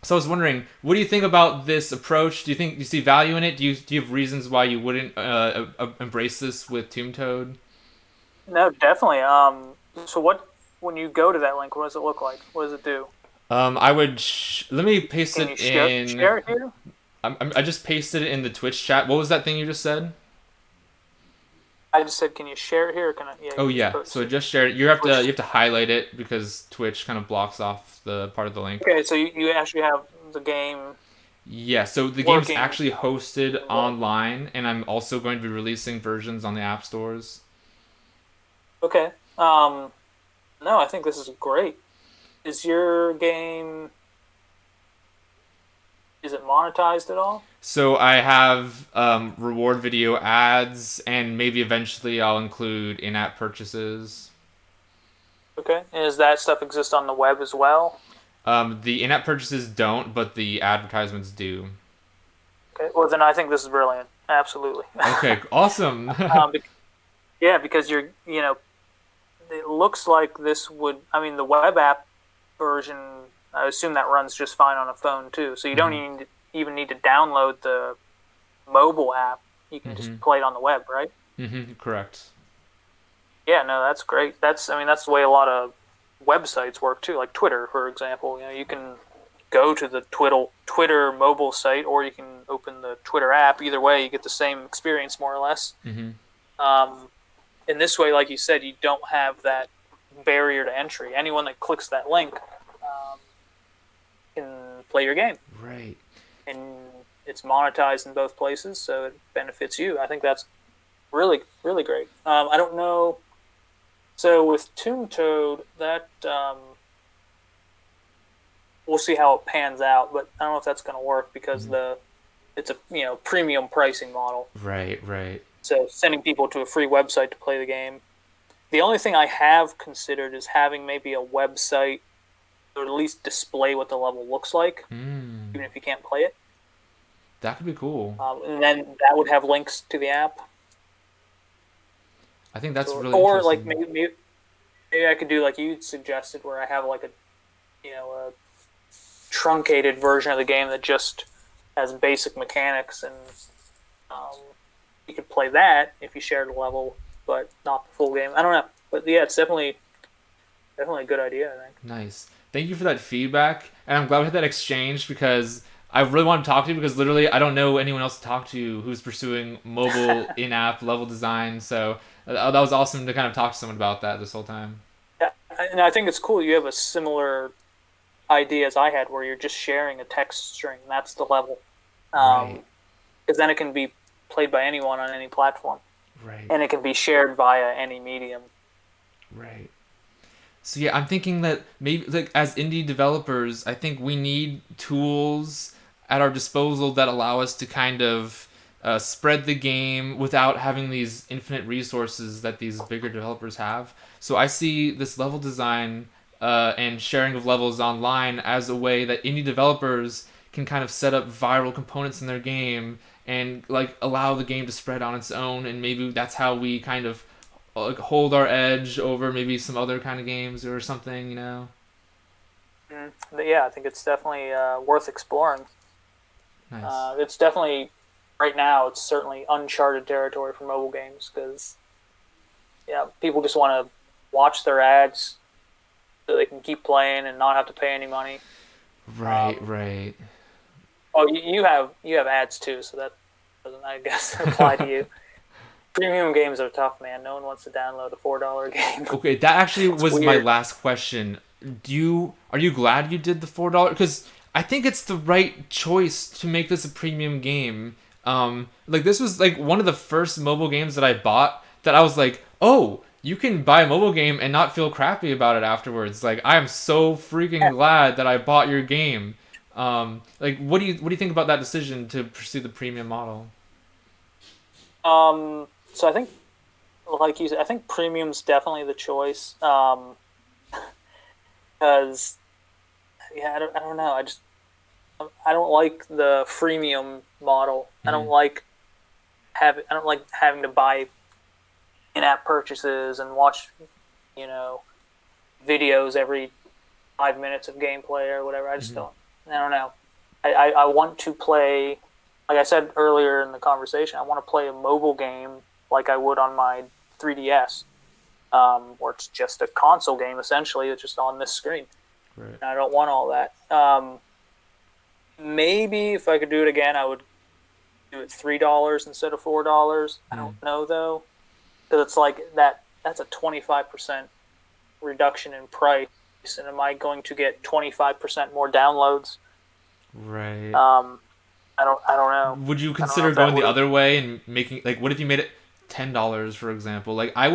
So I was wondering, what do you think about this approach? Do you see value in it? Do you have reasons why you wouldn't embrace this with Tomb Toad? No, definitely. So what? When you go to that link, what does it look like? What does it do? I would let me paste Can it you in. share it here? I just pasted it in the Twitch chat. What was that thing you just said? I just said, can you share it here? Or can I? Yeah, Oh you just yeah, so posted it. just share it. You have to highlight it because Twitch kind of blocks off the part of the link. Okay, so you actually have the game Yeah, so the game's working. actually hosted Well, online, and I'm also going to be releasing versions on the app stores. okay. No, I think this is great. Is your game, is it monetized at all? So I have reward video ads, and maybe eventually I'll include in-app purchases. Okay. And does that stuff exist on the web as well? The in-app purchases don't, but the advertisements do. Okay. Well, then I think this is brilliant. Absolutely. Okay, awesome. um, yeah, because it looks like this would. I mean, the web app version. I assume that runs just fine on a phone too. So you don't Hmm, even need to download the mobile app. You can hmm, just play it on the web, right? correct. Yeah, no, that's great. I mean, that's the way a lot of websites work too. Like Twitter, for example. You can go to the Twitter mobile site, or you can open the Twitter app. Either way, you get the same experience more or less. Hmm. Um, in this way, like you said, you don't have that barrier to entry. Anyone that clicks that link can play your game, Right. and it's monetized in both places, so it benefits you. I think that's really, really great. I don't know. So with Tomb Toad, that we'll see how it pans out, but I don't know if that's going to work because Mhm. it's a premium pricing model. Right, right. So sending people to a free website to play the game. The only thing I have considered is having maybe a website or at least display what the level looks like, Hmm. even if you can't play it. That could be cool. And then that would have links to the app. I think that's So, really or like interesting. maybe I could do like you suggested, where I have like a truncated version of the game that just has basic mechanics, and um, you could play that if you shared a level, but not the full game. I don't know, but yeah, it's definitely a good idea. I think. Nice. Thank you for that feedback, and I'm glad we had that exchange because I really want to talk to you because literally I don't know anyone else to talk to who's pursuing mobile in-app level design. So that was awesome to kind of talk to someone about that this whole time. Yeah, and I think it's cool you have a similar idea as I had, where you're just sharing a text string. That's the level, Right. because then it can be played by anyone on any platform, Right. and it can be shared via any medium. Right. So yeah, I'm thinking that maybe like as indie developers, I think we need tools at our disposal that allow us to kind of spread the game without having these infinite resources that these bigger developers have. So I see this level design and sharing of levels online as a way that indie developers can kind of set up viral components in their game and like allow the game to spread on its own, and maybe that's how we kind of like hold our edge over maybe some other kind of games or something, you know. But yeah, I think it's definitely worth exploring. Nice. It's definitely right now. It's certainly uncharted territory for mobile games because yeah, people just want to watch their ads so they can keep playing and not have to pay any money. Right, Um, right. oh, you have ads too, so that doesn't, I guess, apply to you. Premium games are tough, man. No one wants to download a $4 game. Okay, that actually It's was my weird. last question. Are you glad you did the $4? Because I think it's the right choice to make this a premium game. Like this was like one of the first mobile games that I bought that I was like, oh, you can buy a mobile game and not feel crappy about it afterwards. Like I am so freaking glad that I bought your game. Like what do you think about that decision to pursue the premium model? So I think, like you said, I think premium's definitely the choice. Because yeah, I don't know. I don't like the freemium model. Mm-hmm. I don't like having to buy in-app purchases and watch, you know, videos every 5 minutes of gameplay or whatever. I just Mm-hmm. don't. I don't know. I want to play, like I said earlier in the conversation, I want to play a mobile game like I would on my 3DS, where it's just a console game essentially. It's just on this screen. Right. And I don't want all that. Maybe if I could do it again, I would do it $3 instead of $4. I Mm. don't know though, because it's like that. That's a 25% reduction in price, and am I going to get 25% more downloads? Right. Um, I don't know. Would you I don't know consider if that going the would have. other way and making like what if you made it $10 for example? Like I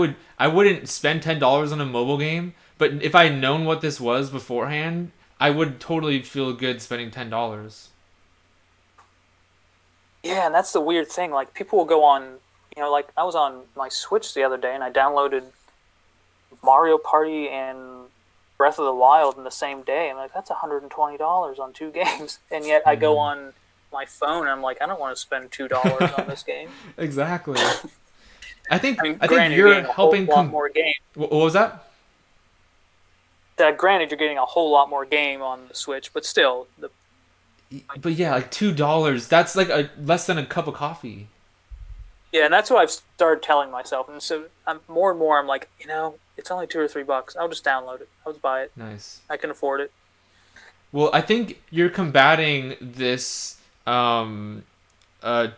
wouldn't spend $10 on a mobile game, but if I had known what this was beforehand, I would totally feel good spending $10. Yeah, and that's the weird thing. Like people will go on, like I was on my Switch the other day and I downloaded Mario Party and Breath of the Wild in the same day. I'm like, that's $120 on two games, and yet I go Mm-hmm. on my phone and I'm like, I don't want to spend $2 on this game. Exactly. I mean, I think granted, you're you're getting a whole helping lot more game. what was that? Granted, you're getting a whole lot more game on the Switch, but still, But yeah, like $2. That's like a less than a cup of coffee. yeah, and that's what I've started telling myself. And so I'm more and more. I'm like, it's only $2 or $3. I'll just download it. I'll just buy it. Nice. I can afford it. Well, I think you're combating this um uh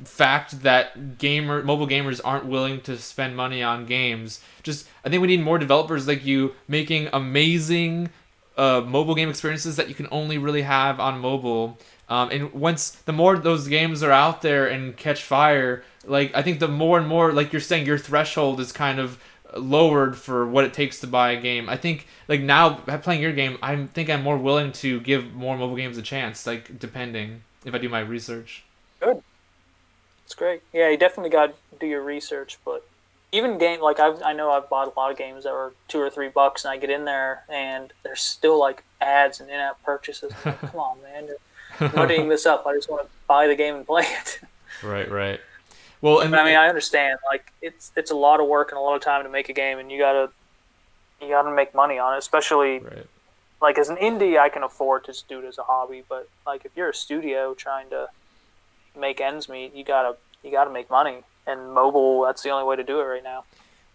fact that mobile gamers aren't willing to spend money on games. Just I think we need more developers like you making amazing mobile game experiences that you can only really have on mobile. And once the more those games are out there and catch fire, like I think the more and more, like you're saying, your threshold is kind of lowered for what it takes to buy a game. I think like now playing your game, I think I'm more willing to give more mobile games a chance. Like depending if I do my research. Good. It's great. Yeah, you definitely got to do your research. But even game like I know I've bought a lot of games that were $2 or $3, and I get in there and there's still like ads and in-app purchases. I'm like, come on, man, you're muddying this up. I just want to buy the game and play it. Right, right. Well, But I mean, I understand. Like, it's a lot of work and a lot of time to make a game, and you gotta make money on it. Especially right. like as an indie, I can afford to just do it as a hobby. But like if you're a studio trying to make ends meet, you gotta make money. And mobile, that's the only way to do it right now.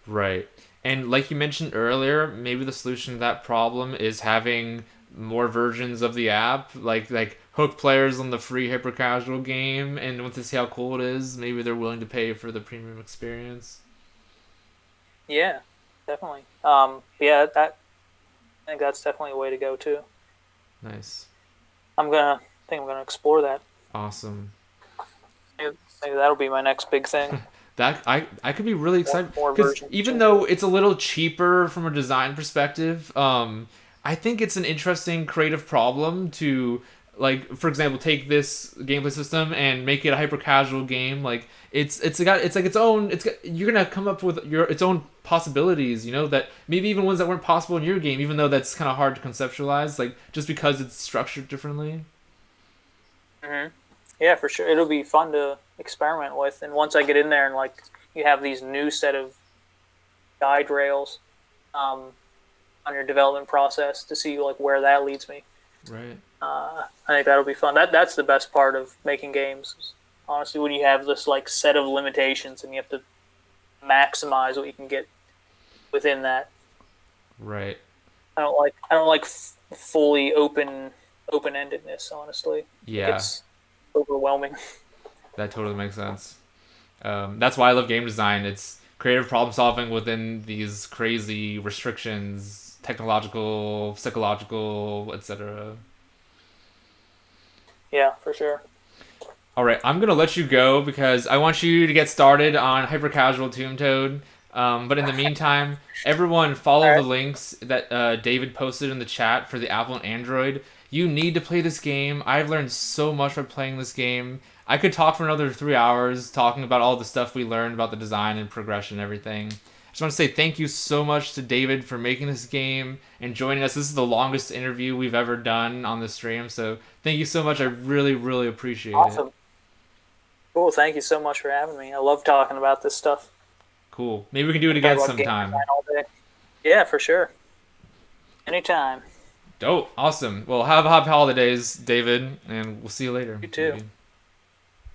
Right. And like you mentioned earlier, maybe the solution to that problem is having more versions of the app, like hook players on the free hyper casual game, and once they see how cool it is, maybe they're willing to pay for the premium experience. Yeah, definitely. Yeah, that I think that's definitely a way to go too. Nice. I'm gonna explore that. Awesome. Maybe that'll be my next big thing. That I could be really More, excited more because versions. even though it's a little cheaper from a design perspective, I think it's an interesting creative problem to, like, for example, take this gameplay system and make it a hyper casual game. Like it's like its own. You're gonna come up with your its own possibilities. You know, that maybe even ones that weren't possible in your game, even though that's kind of hard to conceptualize. Like just because it's structured differently. Hmm. Yeah, for sure. It'll be fun to experiment with. And once I get in there and like you have these new set of guide rails um, on your development process to see like where that leads me. Right. I think that'll be fun. That's the best part of making games. Honestly, when you have this like set of limitations and you have to maximize what you can get within that. Right. I don't like fully open endedness. Honestly, it Yeah. gets overwhelming. That totally makes sense. That's why I love game design. It's creative problem solving within these crazy restrictions, technological, psychological, etc. Yeah, for sure. All right, I'm gonna let you go because I want you to get started on hyper casual Tomb Toad. But in the meantime, everyone All follow the right. links that David posted in the chat for the Apple and Android. You need to play this game. I've learned so much by playing this game. I could talk for another 3 hours talking about all the stuff we learned about the design and progression and everything. I just want to say thank you so much to David for making this game and joining us. This is the longest interview we've ever done on the stream, so thank you so much. I really, really appreciate it. Awesome. Cool. Thank you so much for having me. I love talking about this stuff. Cool. Maybe we can do it I can talk again about game design sometime. all day. Yeah, for sure. Anytime. Dope. Awesome. Well, have happy holidays, David, and we'll see you later. You too. Maybe.